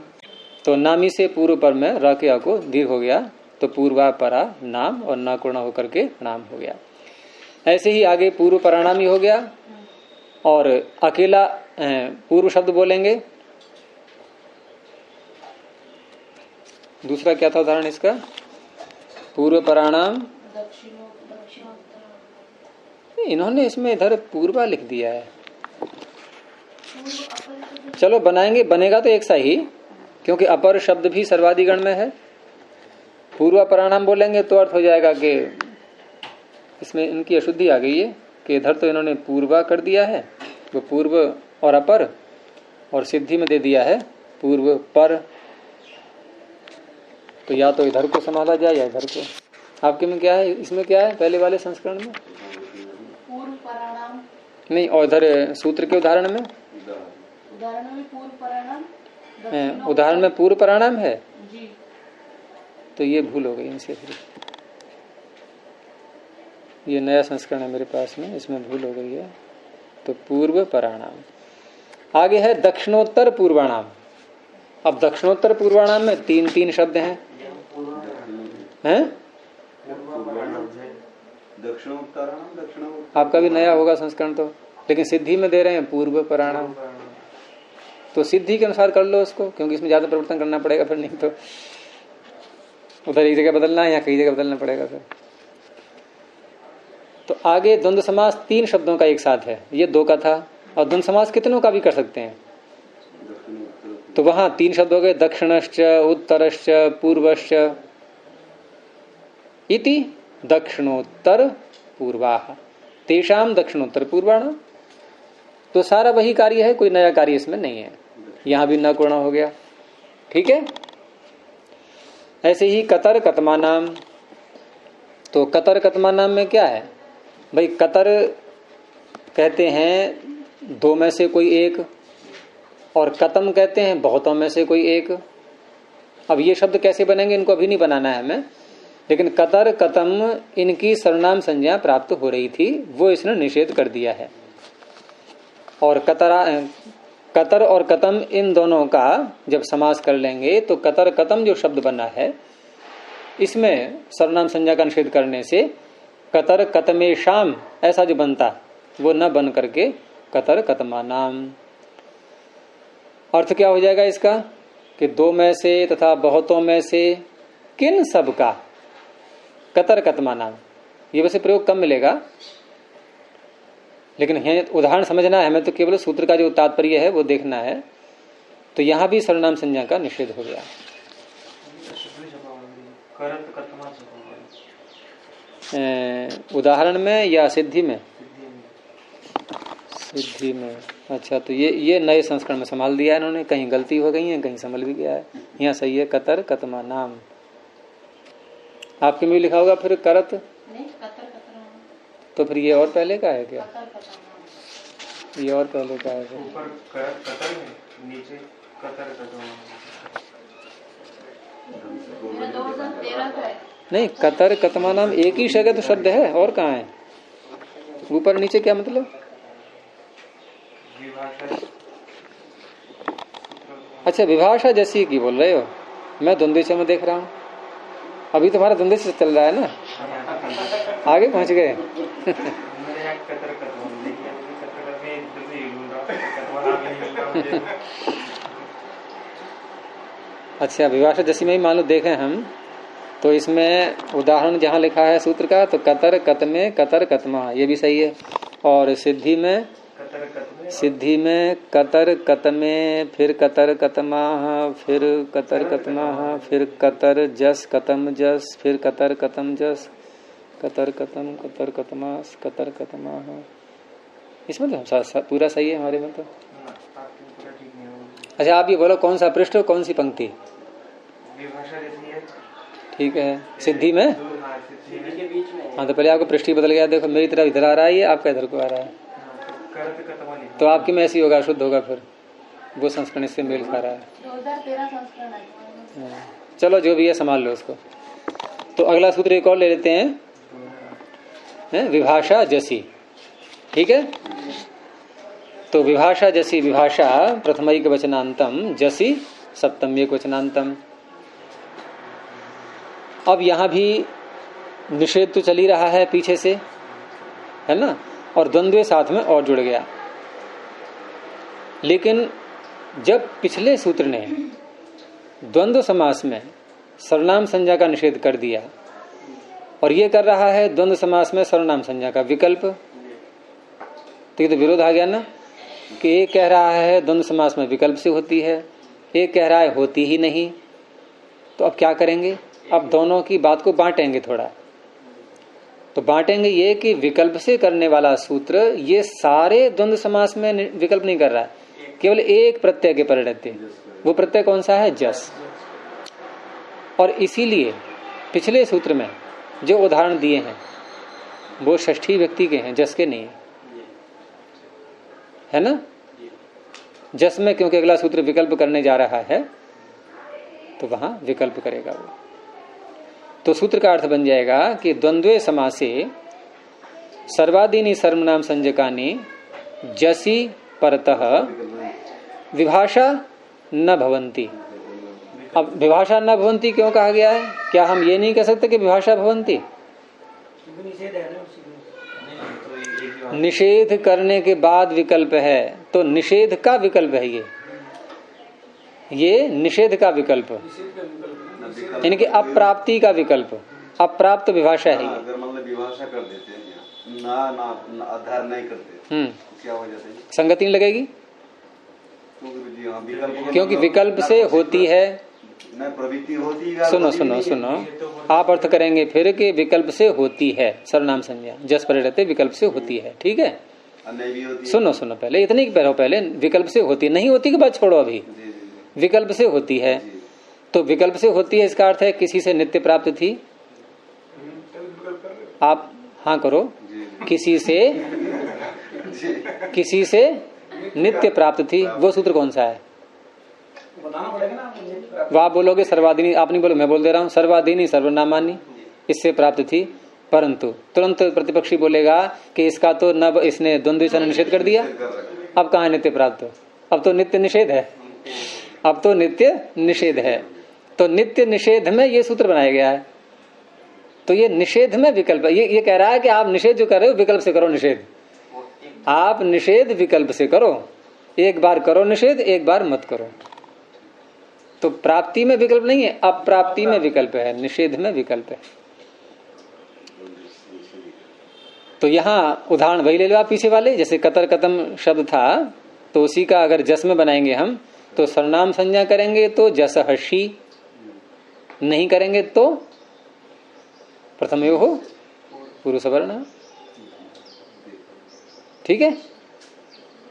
तो नामी से पूर्व पर में र के अ को दीर्घ हो गया तो पूर्वा परा नाम और न कोण होकर के नाम हो गया। ऐसे ही आगे पूर्व पराणामी हो गया। और अकेला पूर्व शब्द बोलेंगे। दूसरा क्या था उदाहरण इसका, पूर्व पराणाम, इन्होंने इसमें इधर पूर्वा लिख दिया है। चलो बनाएंगे, बनेगा तो एक सा ही, क्योंकि अपर शब्द भी सर्वाधिगण में है। पूर्व पराणाम बोलेंगे तो अर्थ हो जाएगा कि इसमें इनकी अशुद्धि आ गई है कि इधर तो इन्होंने पूर्वा कर दिया है, वो पूर्व और अपर, और सिद्धि में दे दिया है पूर्व पर। तो या तो इधर को संभाला जाए या इधर को। आपके में क्या है, इसमें क्या है पहले वाले संस्करण में पूर्व पराणाम नहीं, और इधर सूत्र के उदाहरण में पूर्व पराणाम, उदाहरण में पूर्व पराणाम है जी। तो ये भूल हो गई इनसे। फिर ये नया संस्करण है मेरे पास में, इसमें भूल हो गई है। तो पूर्व पराणाम। आगे है दक्षिणोत्तर पूर्वाणाम। अब दक्षिणोत्तर पूर्वाणाम में तीन तीन शब्द हैं। आपका भी नया होगा संस्करण तो, लेकिन सिद्धि में दे रहे हैं पूर्व पराणाम। तो सिद्धि के अनुसार कर लो उसको, क्योंकि इसमें ज्यादा परिवर्तन करना पड़ेगा, फिर नहीं तो उधर एक जगह बदलना है या कई जगह बदलना पड़ेगा फिर। तो आगे द्वंद्व समास तीन शब्दों का एक साथ है, ये दो का था। और द्वंद्व समास कितनों का भी कर सकते हैं। तो वहां तीन शब्द हो गए, दक्षिणश्च, उत्तरश्च, पूर्वश्च इति दक्षिणोत्तर पूर्वाः तेषाम दक्षिणोत्तर पूर्वाणाम। तो सारा वही कार्य है, कोई नया कार्य इसमें नहीं है। यहां भी न कोण हो गया, ठीक है। ऐसे ही कतर कतमा नाम। तो कतर कतमा नाम में क्या है भाई, कतर कहते हैं दो में से कोई एक, और कतम कहते हैं बहुतों में से कोई एक। अब ये शब्द कैसे बनेंगे इनको अभी नहीं बनाना है हमें, लेकिन कतर कतम इनकी सर्वनाम संज्ञा प्राप्त हो रही थी, वो इसने निषेध कर दिया है। और कतर और कतम इन दोनों का जब समास कर लेंगे तो कतर कतम जो शब्द बना है इसमें सर्वनाम संज्ञा का निषेध करने से कतर कतमेशाम ऐसा जो बनता वो न बन करके कतर कतमा नाम। अर्थ क्या हो जाएगा इसका कि दो में से तथा बहुतों में से किन सब का कतर कतमा नाम। ये वैसे प्रयोग कम मिलेगा, लेकिन उदाहरण समझना है हमें, तो केवल सूत्र का जो तात्पर्य है वो देखना है। तो यहां भी सर्वनाम संज्ञा का निषेध हो गया। उदाहरण में या सिद्धि में? सिद्धि में। अच्छा, तो ये नए संस्करण में संभाल दिया है इन्होंने, कहीं गलती हो गई है, कहीं संभल भी गया है। यहाँ सही है कतर कतमा नाम। आपके में भी लिखा होगा फिर करत नहीं, कतर कतरा। तो फिर ये और पहले का है क्या? कतर कतरा। ये और पहले का है। ऊपर कतर में, नीचे कतर कतमा। 2013 का है। नहीं, कतर कतमा नाम एक ही शब्द शब्द है, और कहाँ है? ऊपर नीचे क्या मतलब? अच्छा, विभाषा जैसी की बोल रहे हो? मैं द्वंद्व में देख रहा हूँ। अभी तुम्हारा द्वंद्व से चल रहा है ना, आगे पहुंच गए। अच्छा, विभाषा जैसी में ही मान लो देखें हम, तो इसमें उदाहरण जहाँ लिखा है सूत्र का, तो कतर कतमे कतर कतमा, ये भी सही है। और सिद्धि में कतर कतमे, फिर कतर कतमा, फिर कतर कतमा, फिर कतर जस कतम जस, फिर कतर कतम जस, कतर कतम कतर कतमा कतर कतमा। इसमें तो पूरा सही है हमारे में। तो अच्छा आप ये बोलो कौन सा पृष्ठ और कौन सी पंक्ति? विभाषा जैसी है। ठीक है, सिद्धि में। हाँ, सिद्धि के बीच में हाँ तो पहले आपको पृष्ठ बदल गया, देखो मेरी तरफ इधर आ रहा है, ये आपका इधर को आ रहा है, करत कतमा लिखा। तो आपकी में ऐसी होगा, शुद्ध होगा, फिर वो संस्करण इससे मेल खा रहा है। 2013 संस्करण है। चलो जो भी है संभाल लो उसको। तो अगला सूत्र एक और ले लेते हैं, विभाषा जसी। ठीक है, तो विभाषा जसी, विभाषा प्रथमैक वचनांतम, जसी सप्तम्यक वचनांतम। अब यहां भी निषेध तो चल ही रहा है पीछे से, है ना, और द्वंद्व साथ में और जुड़ गया। लेकिन जब पिछले सूत्र ने द्वंद्व समास में सर्वनाम संज्ञा का निषेध कर दिया और ये कर रहा है द्वंद्व समास में सर्वनाम संज्ञा का विकल्प, तो ये तो विरोध आ गया ना, कि एक कह रहा है द्वंद्व समास में विकल्प से होती है, एक कह रहा है होती ही नहीं। तो अब क्या करेंगे? अब दोनों की बात को बांटेंगे थोड़ा। तो बांटेंगे ये कि विकल्प से करने वाला सूत्र ये सारे द्वंद्व समास में विकल्प नहीं कर रहा है, केवल एक प्रत्यय के परिणति। वो प्रत्यय कौन सा है? जस। और इसीलिए पिछले सूत्र में जो उदाहरण दिए हैं वो षष्ठी व्यक्ति के हैं, जस के नहीं है ना। जस में क्योंकि अगला सूत्र विकल्प करने जा रहा है तो वहां विकल्प करेगा वो। तो सूत्र का अर्थ बन जाएगा कि द्वंद्वे समासे सर्वादीनि सर्वनाम संज्ञकानि जसी परतः विभाषा न भवन्ति। अब विभाषा न भवन्ति क्यों कहा गया है? क्या हम ये नहीं कह सकते कि विभाषा भवन्ति? निषेध करने के बाद विकल्प है, तो निषेध का विकल्प है ये निषेध का विकल्प, यानी कि अप्राप्ति का विकल्प, अप्राप्त विभाषा है। अगर मतलब विभाषा कर देते हैं ना आधार नहीं करते तो क्या हो जाता है? संगति नहीं लगेगी, क्योंकि विकल्प से होती है। प्रवृत्ति होती है। सुनो आप अर्थ करेंगे फिर कि विकल्प से होती है सर्वनाम संज्ञा, जस परिणते विकल्प से होती है। ठीक है, सुनो पहले इतने पहले विकल्प से होती है, नहीं होती की बात छोड़ो, अभी विकल्प से होती है। तो विकल्प से होती है इसका अर्थ है किसी से नित्य प्राप्त थी। आप हाँ करो, किसी से नित्य प्राप्त थी, वो सूत्र कौन सा है? बताना पड़ेगा ना। वो आप बोलोगे सर्वाधीनी, आप नहीं बोलो, मैं बोल दे रहा हूँ, सर्वाधीनी सर्वनामानी इससे प्राप्त थी। परंतु तुरंत प्रतिपक्षी बोलेगा कि इसका तो न इसने द्वंद्व से निषेध कर दिया, अब कहाँ नित्य प्राप्त? अब तो नित्य निषेध है, अब तो नित्य निषेध है। तो नित्य निषेध में ये सूत्र बनाया गया है। तो ये निषेध में विकल्प, ये कह रहा है कि आप निषेध जो कर रहे हो विकल्प से करो निषेध। आप निषेध विकल्प से करो, एक बार करो निषेध, एक बार मत करो। तो प्राप्ति में विकल्प नहीं है, अप्राप्ति में विकल्प है, निषेध में विकल्प है। तो यहां उदाहरण वही ले लो आप पीछे वाले, जैसे कतर कतम शब्द था, तो उसी का अगर जस में बनाएंगे हम तो सर्वनाम संज्ञा करेंगे तो जस हर्षी, नहीं करेंगे तो प्रथम यो हो पूर्व सवर्ण। ठीक है,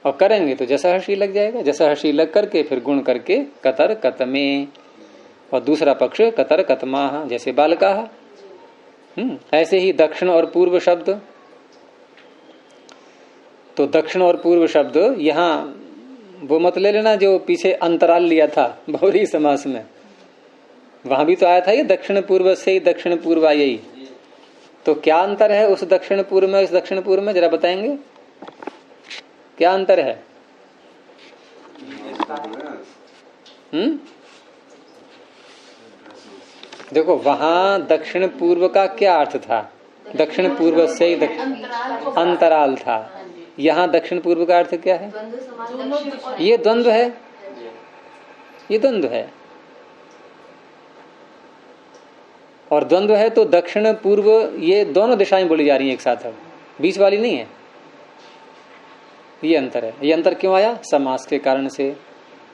और करेंगे तो जैसा हर्षी लग जाएगा, जैसा हर्षी लग करके फिर गुण करके कतर कतमे, और दूसरा पक्ष कतर कतमा, जैसे बालका। ऐसे ही दक्षिण और पूर्व शब्द, तो दक्षिण और पूर्व शब्द यहाँ वो मत ले लेना जो पीछे अंतराल लिया था बहुरी समास में, वहां भी तो आया था ये दक्षिण पूर्व से ही दक्षिण पूर्व आई। तो क्या अंतर है उस दक्षिण पूर्व में, इस दक्षिण पूर्व में, जरा बताएंगे क्या अंतर है? देखो वहां दक्षिण पूर्व का क्या अर्थ था? दक्षिण पूर्व से ही अंतराल था। यहाँ दक्षिण पूर्व का अर्थ क्या है? ये द्वंद्व है, ये द्वंद्व है। और द्वंद्व है तो दक्षिण पूर्व ये दोनों दिशाएं बोली जा रही हैं एक साथ, अब बीच वाली नहीं है। ये अंतर है। ये अंतर क्यों आया? समास के कारण से।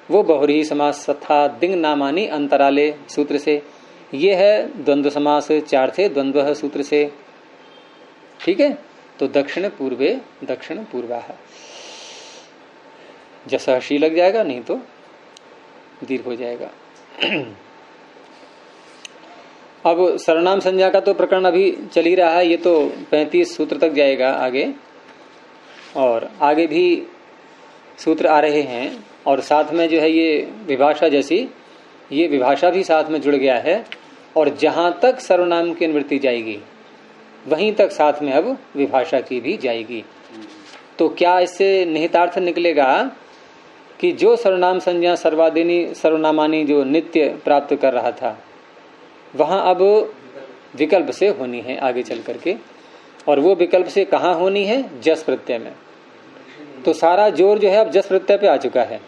वो बहुरी समास तथा दिंग नामानी अंतराले सूत्र से, ये है द्वंद्व समास, चार थे द्वंद्व सूत्र से। ठीक है, तो दक्षिण पूर्वे दक्षिण पूर्वा है, जैसा शी लग जाएगा, नहीं तो दीर्घ हो जाएगा। अब सर्वनाम संज्ञा का तो प्रकरण अभी चल ही रहा है, ये तो 35 सूत्र तक जाएगा आगे, और आगे भी सूत्र आ रहे हैं, और साथ में जो है ये विभाषा जैसी, ये विभाषा भी साथ में जुड़ गया है, और जहां तक सर्वनाम की अनुवृत्ति जाएगी वहीं तक साथ में अब विभाषा की भी जाएगी। तो क्या इससे निहितार्थ निकलेगा कि जो सर्वनाम संज्ञा सर्वादिनी सर्वनामानी जो नित्य प्राप्त कर रहा था, वहां अब विकल्प से होनी है आगे चल करके, और वो विकल्प से कहाँ होनी है? जस प्रत्यय में। तो सारा जोर जो है अब जस प्रत्यय पे आ चुका है,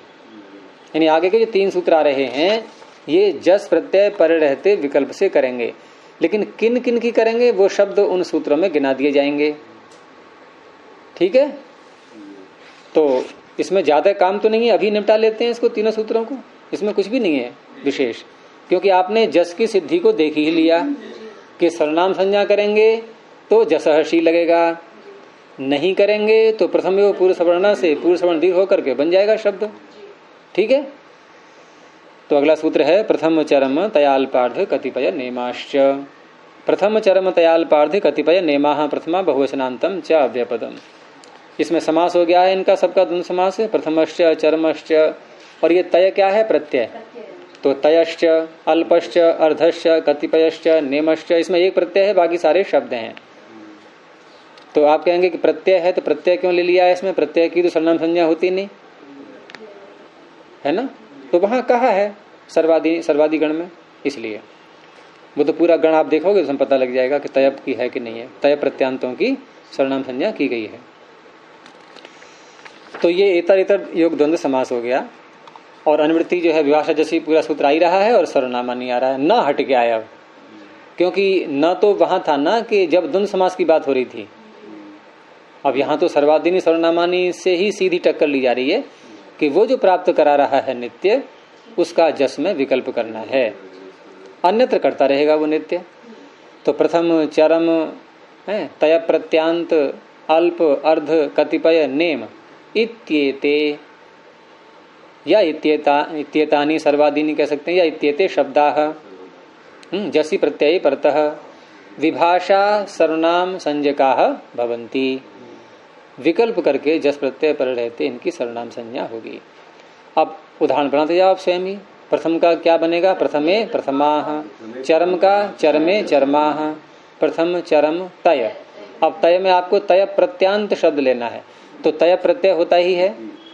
यानी आगे के जो 3 सूत्र आ रहे हैं ये जस प्रत्यय पर रहते विकल्प से करेंगे, लेकिन किन किन की करेंगे वो शब्द उन सूत्रों में गिना दिए जाएंगे। ठीक है, तो इसमें ज्यादा काम तो नहीं है, अभी निपटा लेते हैं इसको, तीनों सूत्रों को। इसमें कुछ भी नहीं है विशेष, क्योंकि आपने जस की सिद्धि को देख ही लिया कि सर्वनाम संज्ञा करेंगे तो जसहसी लगेगा, नहीं करेंगे तो प्रथम एवं पूर्व सवर्ण से पूर्व सवर्ण दीर्घ होकर के बन जाएगा शब्द। ठीक है, तो अगला सूत्र है प्रथम चरम तयाल्पार्ध कतिपय नेमाश्च। प्रथम चरम तयाल्पार्ध कतिपय नेमा प्रथमा बहुवचनांतम च अव्यपदम। इसमें समास हो गया है इनका सबका द्वंद्व समास है, प्रथमश्च चरमश्च, और ये तय क्या है? प्रत्यय। तो तयश्च अल्पश्च अर्धश्च कतिपयश्च नेमश्च, इसमें एक प्रत्यय है, बाकी सारे शब्द हैं। तो आप कहेंगे कि प्रत्यय है तो प्रत्यय क्यों ले लिया है इसमें? प्रत्यय की तो सर्वनाम संज्ञा होती नहीं है ना, तो वहां कहा है सर्वादि गण में, इसलिए वो तो पूरा गण आप देखोगे तो पता लग जाएगा कि तयप की है कि नहीं है। तय प्रत्यांतों की सर्वनाम संज्ञा की गई है। तो ये इतर इतर योग द्वंद्व समास हो गया, और अनुवृत्ति जो है विभाषा जैसी पूरा सूत्र आ ही रहा है और सर्वनामा नहीं आ रहा है, न हट के आया। क्योंकि न तो वहां था ना कि जब द्वंद्व समास की बात हो रही थी, अब यहाँ तो सर्वादिनी सर्वनामानी से ही सीधी टक्कर ली जा रही है कि वो जो प्राप्त करा रहा है नित्य, उसका जस में विकल्प करना है, अन्यत्र करता रहेगा वो नित्य। तो प्रथम चरम है, तय प्रत्यांत अल्प अर्ध कतिपय नेम इत्येते, या इत्येतानि सर्वादिनी कह सकते हैं, या इत्येते शब्दाः जसी प्रत्यय परतः विभाषा सर्वनाम संज्ञकाः भवन्ति। विकल्प करके जस प्रत्यय पर रहते इनकी सर्वनाम संज्ञा होगी। अब उदाहरण बनाते जाओ आप स्वयं ही। प्रथम का क्या बनेगा? प्रथमे प्रथमाः, चरम का चरमे चरमाः, प्रथम चरम तय। अब तय में आपको तय प्रत्यांत शब्द लेना है, तो तय प्रत्यय होता ही है,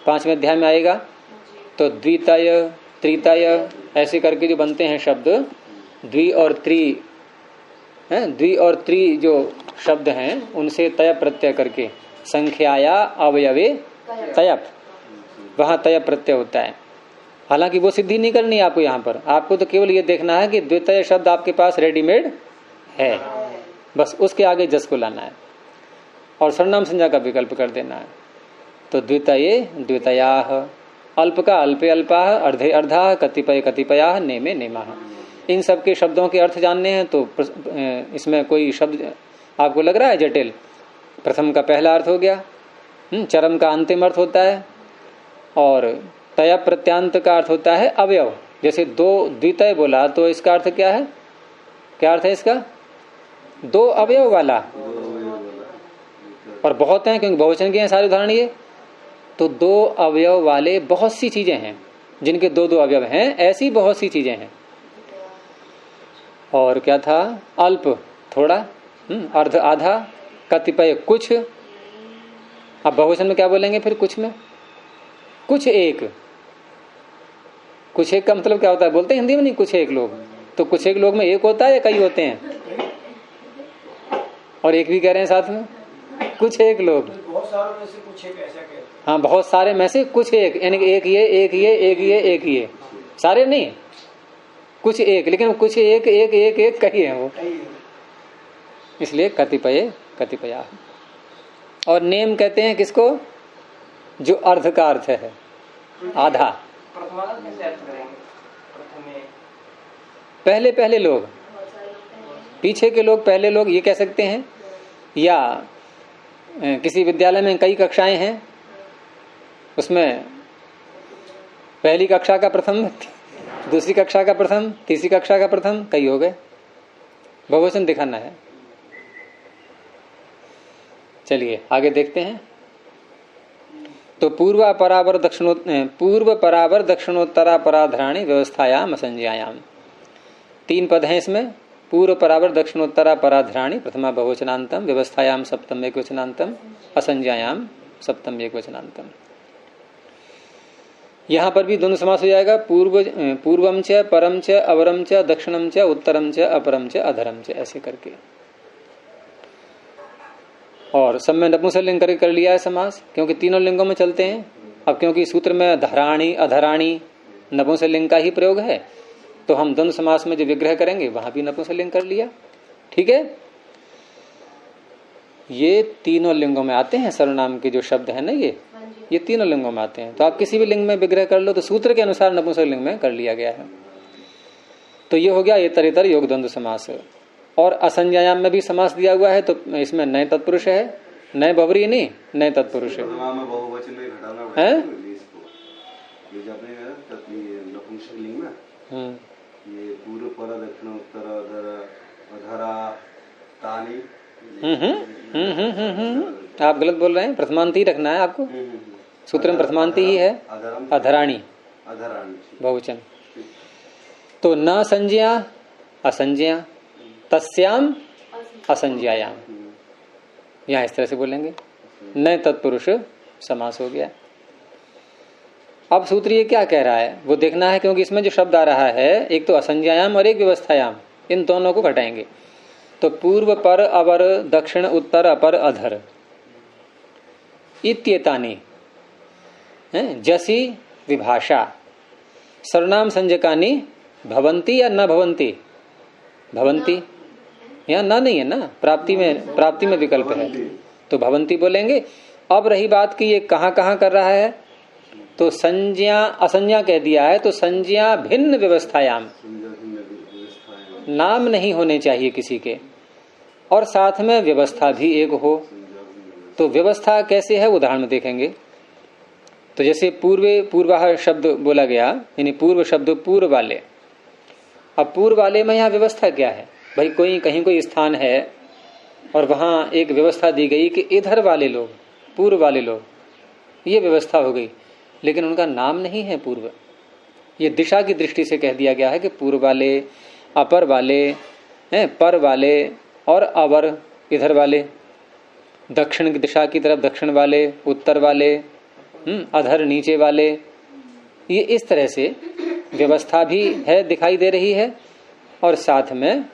5वें अध्याय में आएगा। तो द्वितय त्रितय ऐसे करके जो बनते हैं शब्द, द्वि और त्रि हैं, द्वि और त्रि जो शब्द हैं उनसे तय प्रत्यय करके संख्याया अवयवे तयप, वहां तय प्रत्यय होता है। हालांकि वो सिद्धि नहीं करनी है आपको, यहाँ पर आपको तो केवल ये देखना है कि द्वितय शब्द आपके पास रेडीमेड है, बस उसके आगे जस को लाना है और सर्वनाम संज्ञा का विकल्प कर देना है। तो द्वितये द्वितयाः, अल्प का अल्पे अल्पाः, अर्धे अर्धाः, कतिपय कतिपयाः, नेमे नेमाः। इन सब के शब्दों के अर्थ जानने हैं तो इसमें कोई शब्द आपको लग रहा है जटिल? प्रथम का पहला अर्थ हो गया, चरम का अंतिम अर्थ होता है, और तय प्रत्यांत का अर्थ होता है अवयव। जैसे दो द्वितय बोला तो इसका अर्थ क्या है? क्या अर्थ है इसका? दो अवयव वाला, और बहुत हैं क्योंकि बहुवचन के हैं सारे उदाहरण ये। तो दो अवयव वाले बहुत सी चीजें हैं जिनके दो दो अवयव हैं, ऐसी बहुत सी चीजें हैं। और क्या था? अल्प थोड़ा, अर्ध आधा, कतिपय कुछ। अब बहुवचन में क्या बोलेंगे फिर? कुछ में कुछ एक। कुछ एक का मतलब क्या होता है? बोलते हैं हिंदी में नहीं कुछ एक लोग, तो कुछ एक लोग में एक होता है या कई होते हैं? और एक भी कह रहे हैं साथ में, कुछ एक लोग। बहुत सारों में से कुछ एक ऐसा कहते हैं। हाँ, बहुत सारे में से कुछ एक, यानी एक ये एक ये एक ये एक ये, सारे नहीं, कुछ एक। लेकिन कुछ एक एक एक एक कई है वो, इसलिए कतिपय कतिपया। और नेम कहते हैं किसको? जो अर्ध का अर्थ है, आधा। पहले पहले लोग, पीछे के लोग, पहले लोग ये कह सकते हैं। या किसी विद्यालय में कई कक्षाएं हैं, उसमें पहली कक्षा का प्रथम व्यक्ति, दूसरी कक्षा का प्रथम, तीसरी कक्षा का प्रथम, कई हो गए। बहुवचन दिखाना है। चलिए आगे देखते हैं। तो पूर्व परावर दक्षिणोत्तरा पराधराणी व्यवस्थायाम असंज्ञायाम, 3 पद हैं इसमें। पूर्व परावर दक्षिणोत्तरा पराधराणी प्रथमा बहुवचनांतम, व्यवस्थायाम सप्तम एकवचनांतम, असंज्ञायाम सप्तम एकवचनांतम। यहां पर भी दोनों समास हो जाएगा। पूर्वम च परम च अवरम च दक्षिणम च उत्तरम च अपरम च अधरम च, ऐसे करके। और सब में नपुंसकलिंग करके कर लिया है समास, क्योंकि तीनों लिंगों में चलते हैं। अब क्योंकि सूत्र में धराणी अधराणी नपुंसकलिंग का ही प्रयोग है, तो हम द्वंद्व समास में जो विग्रह करेंगे वहां भी नपुंसकलिंग कर लिया। ठीक है, ये तीनों लिंगों में आते हैं। सर्वनाम के जो शब्द है ना, ये तीनों लिंगों में आते हैं। तो आप किसी भी लिंग में विग्रह कर लो तो सूत्र के अनुसार नपुंसकलिंग में कर लिया गया है। तो ये हो गया इतर योग द्वंद्व समास। और असंज्ञायाम में भी समास दिया हुआ है, तो इसमें नए तत्पुरुष है, नए बहुव्रीहि नहीं, नए तत्पुरुष है। ये पूर्व पर दक्षिण उत्तर अधरा तानी। आप गलत बोल रहे हैं, प्रथमांत ही रखना है आपको। सूत्र में प्रथमांत ही है, अधराणी बहुवचन। तो न संज्ञा असंज्ञा, तस्याम असंज्ञायाम, यहां इस तरह से बोलेंगे। नए तत्पुरुष समास हो गया। अब सूत्र ये क्या कह रहा है वो देखना है, क्योंकि इसमें जो शब्द आ रहा है एक तो असंज्ञायाम और एक व्यवस्थायाम, इन दोनों को घटाएंगे। तो पूर्व पर अवर दक्षिण उत्तर अपर अधर इत्येतानि जसी विभाषा सर्वनाम संज्ञकानि भवंती या न भवंती। भवंती यहाँ ना नहीं है ना, प्राप्ति में विकल्प है, तो भवंती बोलेंगे। अब रही बात कि ये कहाँ कहाँ कर रहा है, तो संज्ञा असंज्ञा कह दिया है, तो संज्ञा भिन्न व्यवस्थायाम, नाम नहीं होने चाहिए किसी के, और साथ में व्यवस्था भी एक हो। तो व्यवस्था कैसे है उदाहरण में देखेंगे। तो जैसे पूर्वाह शब्द बोला गया, यानी पूर्व शब्द पूर्व वाले। अब पूर्व वाले में यहाँ व्यवस्था क्या है भाई, कहीं कोई स्थान है और वहां एक व्यवस्था दी गई कि इधर वाले लोग, पूर्व वाले लोग, ये व्यवस्था हो गई, लेकिन उनका नाम नहीं है पूर्व। ये दिशा की दृष्टि से कह दिया गया है कि पूर्व वाले, अपर वाले, पर वाले और अवर इधर वाले, दक्षिण की दिशा की तरफ दक्षिण वाले, उत्तर वाले, अधर नीचे वाले। ये इस तरह से व्यवस्था भी है, दिखाई दे रही है, और साथ में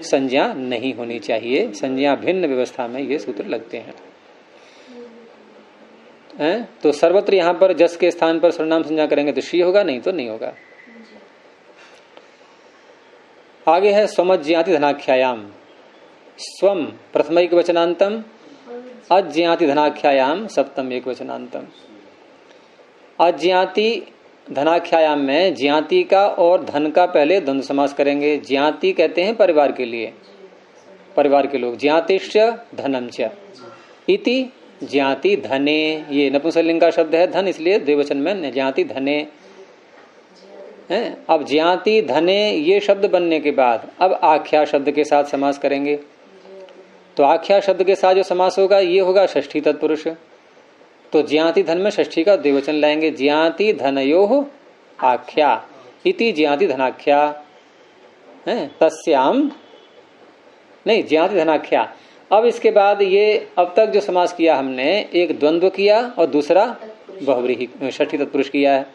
संज्ञा नहीं होनी चाहिए। संज्ञा भिन्न व्यवस्था में ये सूत्र लगते हैं। तो सर्वत्र यहां पर जस के स्थान पर सर्वनाम संज्ञा करेंगे तो शी होगा, नहीं तो नहीं होगा। आगे है स्वमज्ञाति धनाख्यायाम। स्वम प्रथम एक वचनांतम, अज्ञाति धनाख्यायाम सप्तम एक वचनांतम। अज्ञाति धनाख्यायाम में ज्ञाति का और धन का पहले द्वंद्व समास करेंगे। ज्ञाति कहते हैं परिवार के लिए, परिवार के लोग। ज्ञातिश्च धनम च इति ज्ञाति धने, ये नपुंसकलिंग का शब्द है धन, इसलिए द्विवचन में ज्ञाति धने है। अब ज्ञाति धने ये शब्द बनने के बाद अब आख्या शब्द के साथ समास करेंगे। तो आख्या शब्द के साथ जो समास होगा ये होगा षष्ठी तत्पुरुष। तो ज्ञाति धन में षष्ठी का द्विवचन लाएंगे। ज्ञाति धनयोः आख्या इति ज्ञाति धनाख्या है, तस्याम नहीं, ज्ञाति धनाख्या। अब इसके बाद ये अब तक जो समास किया हमने, एक द्वंद्व किया और दूसरा बहुव्रीहि षष्ठी तत्पुरुष किया है।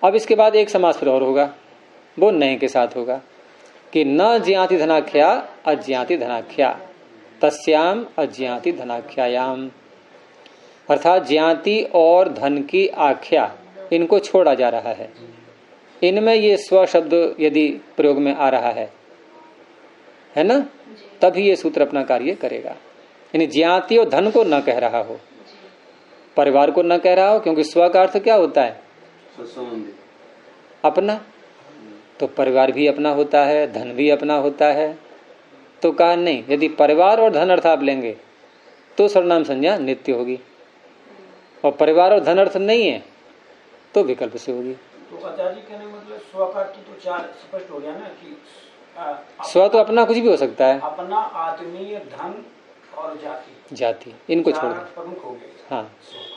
अब इसके बाद एक समास फिर और होगा, वो नए के साथ होगा कि न ज्ञाति धनाख्या अज्ञाति धनाख्या तस्याम अज्ञाति धनाख्यायाम। अर्थात ज्ञाति और धन की आख्या इनको छोड़ा जा रहा है। इनमें ये स्व शब्द यदि प्रयोग में आ रहा है ना, तभी ये सूत्र अपना कार्य करेगा। यानी ज्ञाति और धन को न कह रहा हो, परिवार को न कह रहा हो, क्योंकि स्व का अर्थ क्या होता है, अपना। तो परिवार भी अपना होता है, धन भी अपना होता है। तो कहा नहीं, यदि परिवार और धन अर्थ आप लेंगे तो सर्वनाम संज्ञा नित्य होगी, और परिवार और धन अर्थ नहीं है तो विकल्प से होगी। तो आचार्य जी कहने मतलब स्व का तो चार स्पष्ट हो गया ना कि स्व तो अपना कुछ भी हो सकता है, अपना, आत्मीय, धन और जाति, जाति, इनको छोड़ दें। प्रमुख हो गए। हाँ,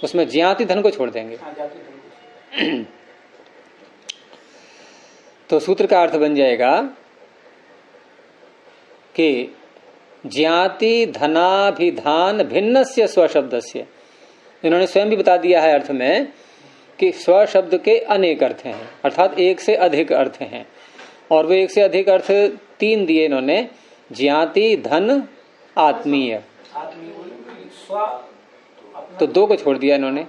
उसमें ज्ञाति धन को छोड़ देंगे। हाँ, जाति धन को। तो सूत्र का अर्थ बन जाएगा कि ज्ञाति धनाभिधान भिन्नस्य स्व शब्दस्य। इन्होंने स्वयं भी बता दिया है अर्थ में कि स्व शब्द के अनेक अर्थ हैं, अर्थात एक से अधिक अर्थ हैं, और वो एक से अधिक अर्थ तीन दिए इन्होंने, ज्ञाति, धन, आत्मीय। तो दो को छोड़ दिया इन्होंने।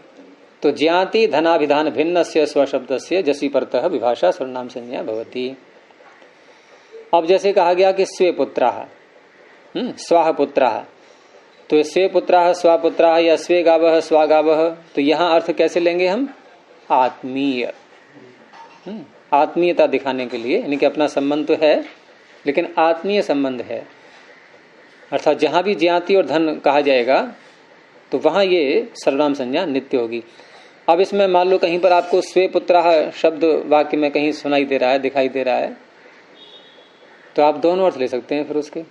तो ज्ञाति धनाभिधान भिन्नस्य स्व शब्दस्य जसी परतः विभाषा सर्वनाम संज्ञा भवति। अब जैसे कहा गया कि स्वे पुत्राः, स्वाह पुत्राः, तो स्वे पुत्राः स्वापुत्राः या स्वे गावः स्वागावः, तो यहां अर्थ कैसे लेंगे हम? आत्मीय, आत्मीयता दिखाने के लिए, यानी कि अपना संबंध तो है लेकिन आत्मीय संबंध है, अर्थात जहां भी ज्ञाति और धन कहा जाएगा तो वहां ये सर्वनाम संज्ञा नित्य होगी। अब इसमें मान लो कहीं पर आपको स्वे पुत्राः शब्द वाक्य में कहीं सुनाई दे रहा है, दिखाई दे रहा है, तो आप दोनों अर्थ ले सकते हैं फिर उसके,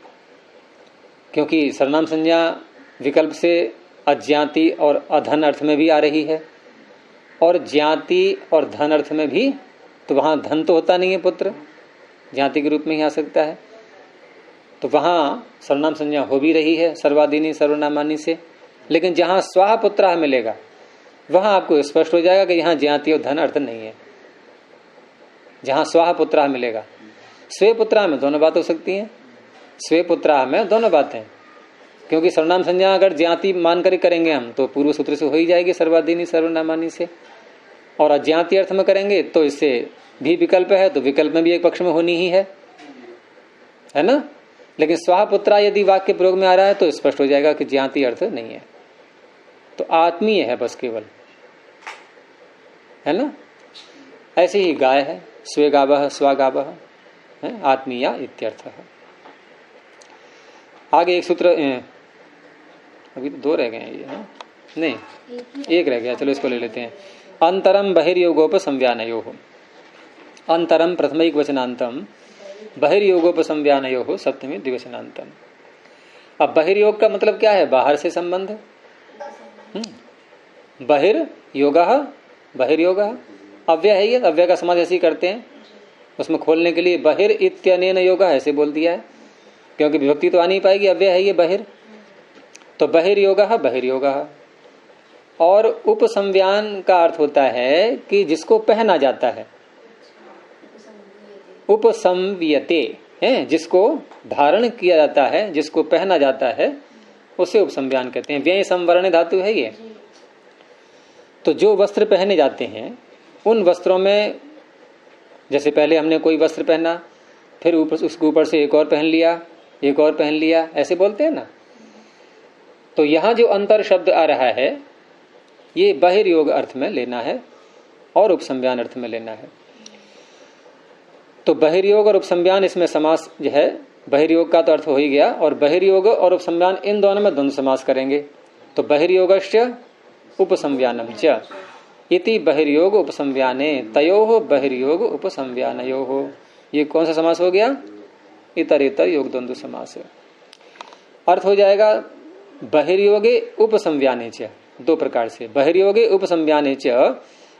क्योंकि सर्वनाम संज्ञा विकल्प से अज्ञाति और अधन अर्थ में भी आ रही है, और ज्ञाति और धन अर्थ में भी, तो वहां धन तो होता नहीं है, पुत्र ज्ञाति के रूप में ही आ सकता है, तो वहां सर्वनाम संज्ञा हो भी रही है सर्वादीनी सर्वनामानी से। लेकिन जहां स्वाह पुत्राः मिलेगा वहां आपको स्पष्ट हो जाएगा कि यहां ज्ञाति और धन अर्थ नहीं है। जहां स्वाह पुत्राः मिलेगा, स्वे पुत्राः में दोनों बात हो सकती हैं, स्वे पुत्राः में दोनों बातें, क्योंकि सर्वनाम संज्ञा अगर ज्ञाति मानकर करेंगे हम तो पूर्व सूत्र से हो ही जाएगी सर्वादीनी सर्वनामानी से, और अज्ञाति अर्थ में करेंगे तो इससे भी विकल्प है, तो विकल्प में भी एक पक्ष में होनी ही है ना। लेकिन स्वाह पुत्रा यदि वाक्य प्रयोग में आ रहा है तो स्पष्ट हो जाएगा कि ज्ञाति अर्थ नहीं है, तो आत्मीय है बस केवल, है ना। ऐसे ही गाय है, स्वे गावः स्वागावः, आत्मीया इत्यर्थ है। आगे एक सूत्र, अभी तो दो रह गए हैं ये, नहीं एक रह गया, चलो इसको ले लेते हैं। अंतरम बहिर्योगोपसंव्यानयोः, अंतरम प्रथमैक वचनांतम बहिर्योगोपसंव्यानयोः सप्तमी द्विवचनांतम। अब बहिर्योग का मतलब क्या है? बाहर से संबंध। बहिर्योगः, बहिर्योगः अव्यय है, ये अव्यय का समास ऐसे ही करते हैं, उसमें खोलने के लिए बहिर इत्यनेन योगः ऐसे बोल दिया है, क्योंकि विभक्ति तो आ नहीं पाएगी, अव्यय है ये बहिर, तो बहिर्योगः बहिर्योगः। और उपसंव्यान का अर्थ होता है कि जिसको पहना जाता है, उपसंव्यते है, जिसको धारण किया जाता है, जिसको पहना जाता है, उसे उपसंव्यान कहते हैं। व्यय संवरण धातु है ये। तो जो वस्त्र पहने जाते हैं उन वस्त्रों में, जैसे पहले हमने कोई वस्त्र पहना, फिर उसके ऊपर से एक और पहन लिया, एक और पहन लिया, ऐसे बोलते हैं ना। तो यहां जो अंतर शब्द आ रहा है ये बहिर्योग अर्थ में लेना है और उपसंव्यान अर्थ में लेना है। तो बहिर्योग और उपसंव्यान, इसमें समास जो है, बहिर्योग का तो अर्थ हो ही गया, और बहिर्योग और उपसंव्यान इन दोनों में द्वंद्व समास करेंगे। तो बहिर्योगस्य उपसंव्यानम च इति बहिर्योग उपसंव्याने तयोः बहिर्योग उपसंव्यानयोः। ये कौन सा समास हो गया? इतरेतर योग द्वंद्व समास। अर्थ हो जाएगा बहिर्योगे उपसंव्याने च, दो प्रकार से। बहिर्योगे उपसंव्याने च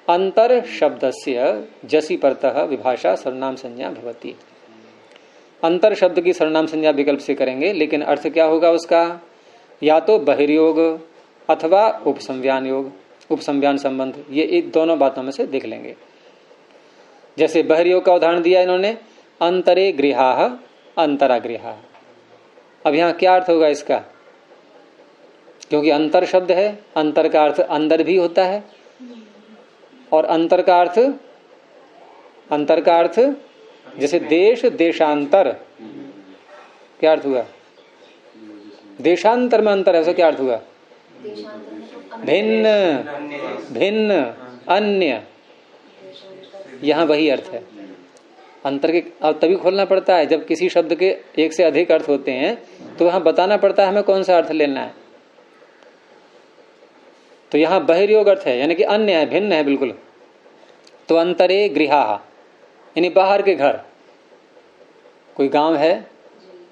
अंतर शब्दस्य जसी परतः विभाषा सर्वनाम संज्ञा भवति। अंतर शब्द की सर्वनाम संज्ञा विकल्प से करेंगे, लेकिन अर्थ क्या होगा उसका? या तो बहिर्योग अथवा उपसंव्यान योग, उपसंव्यान संबंध, ये दोनों बातों में से देख लेंगे। जैसे बहिर्योग का उदाहरण दिया इन्होंने, अंतरे गृहाः अंतरा गृहाः। अब यहां क्या अर्थ होगा इसका? क्योंकि अंतर शब्द है, अंतर का अर्थ अंदर भी होता है, और अंतर का अर्थ जैसे देश देशांतर, क्या अर्थ हुआ? देशांतर में अंतर है, ऐसा क्या अर्थ हुआ? भिन्न, भिन्न, अन्य, यहां वही अर्थ है। अंतर के अब तभी खोलना पड़ता है जब किसी शब्द के एक से अधिक अर्थ होते हैं, तो वहां बताना पड़ता है हमें कौन सा अर्थ लेना है। तो यहां बहिर्योग अर्थ है, यानी कि अन्य है, भिन्न है बिल्कुल। तो अंतरे गृहा, यानी बाहर के घर। कोई गांव है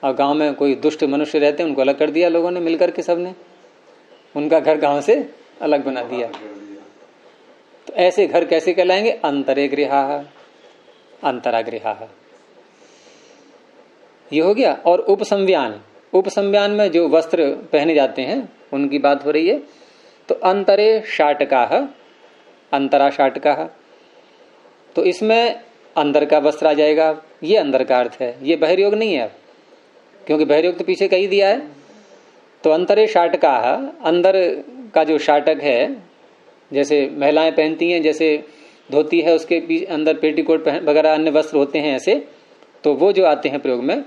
और गांव में कोई दुष्ट मनुष्य रहते हैं, उनको अलग कर दिया लोगों ने मिलकर के, सबने उनका घर गांव से अलग बना दिया। तो ऐसे घर कैसे कहलाएंगे? अंतरे गृहा, अंतरागृहा, ये हो गया। और उपसंव्यान, उपसंव्यान में जो वस्त्र पहने जाते हैं उनकी बात हो रही है। तो अंतरे शाटका, अंतरा शाटका, तो इसमें अंदर का वस्त्र आ जाएगा, ये अंदर का अर्थ है, ये बहिर्योग नहीं है, क्योंकि बहिर्योग तो पीछे कही दिया है। तो अंतरे शाटका, अंदर का जो शाटक है, जैसे महिलाएं पहनती हैं, जैसे धोती है उसके अंदर पेटीकोट वगैरह अन्य वस्त्र होते हैं ऐसे, तो वो जो आते हैं प्रयोग में,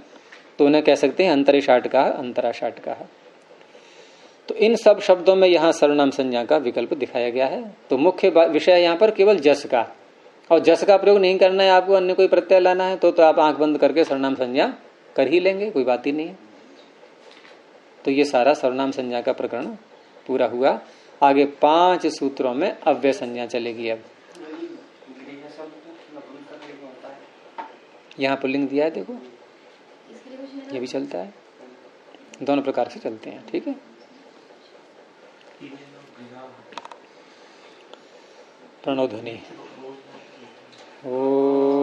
तो उन्हें कह सकते हैं अंतरे शाटका, अंतरा शाटका। तो इन सब शब्दों में यहाँ सर्वनाम संज्ञा का विकल्प दिखाया गया है। तो मुख्य विषय यहाँ पर केवल जस का, और जस का प्रयोग नहीं करना है आपको, अन्य कोई प्रत्यय लाना है तो आप आंख बंद करके सर्वनाम संज्ञा कर ही लेंगे, कोई बात ही नहीं है। तो ये सारा सर्वनाम संज्ञा का प्रकरण पूरा हुआ। आगे 5 सूत्रों में अव्यय संज्ञा चलेगी। अब यहाँ पुल्लिंग दिया है, देखो ये भी चलता है, दोनों प्रकार से चलते हैं, ठीक है। प्रणव ध्वनि। ओ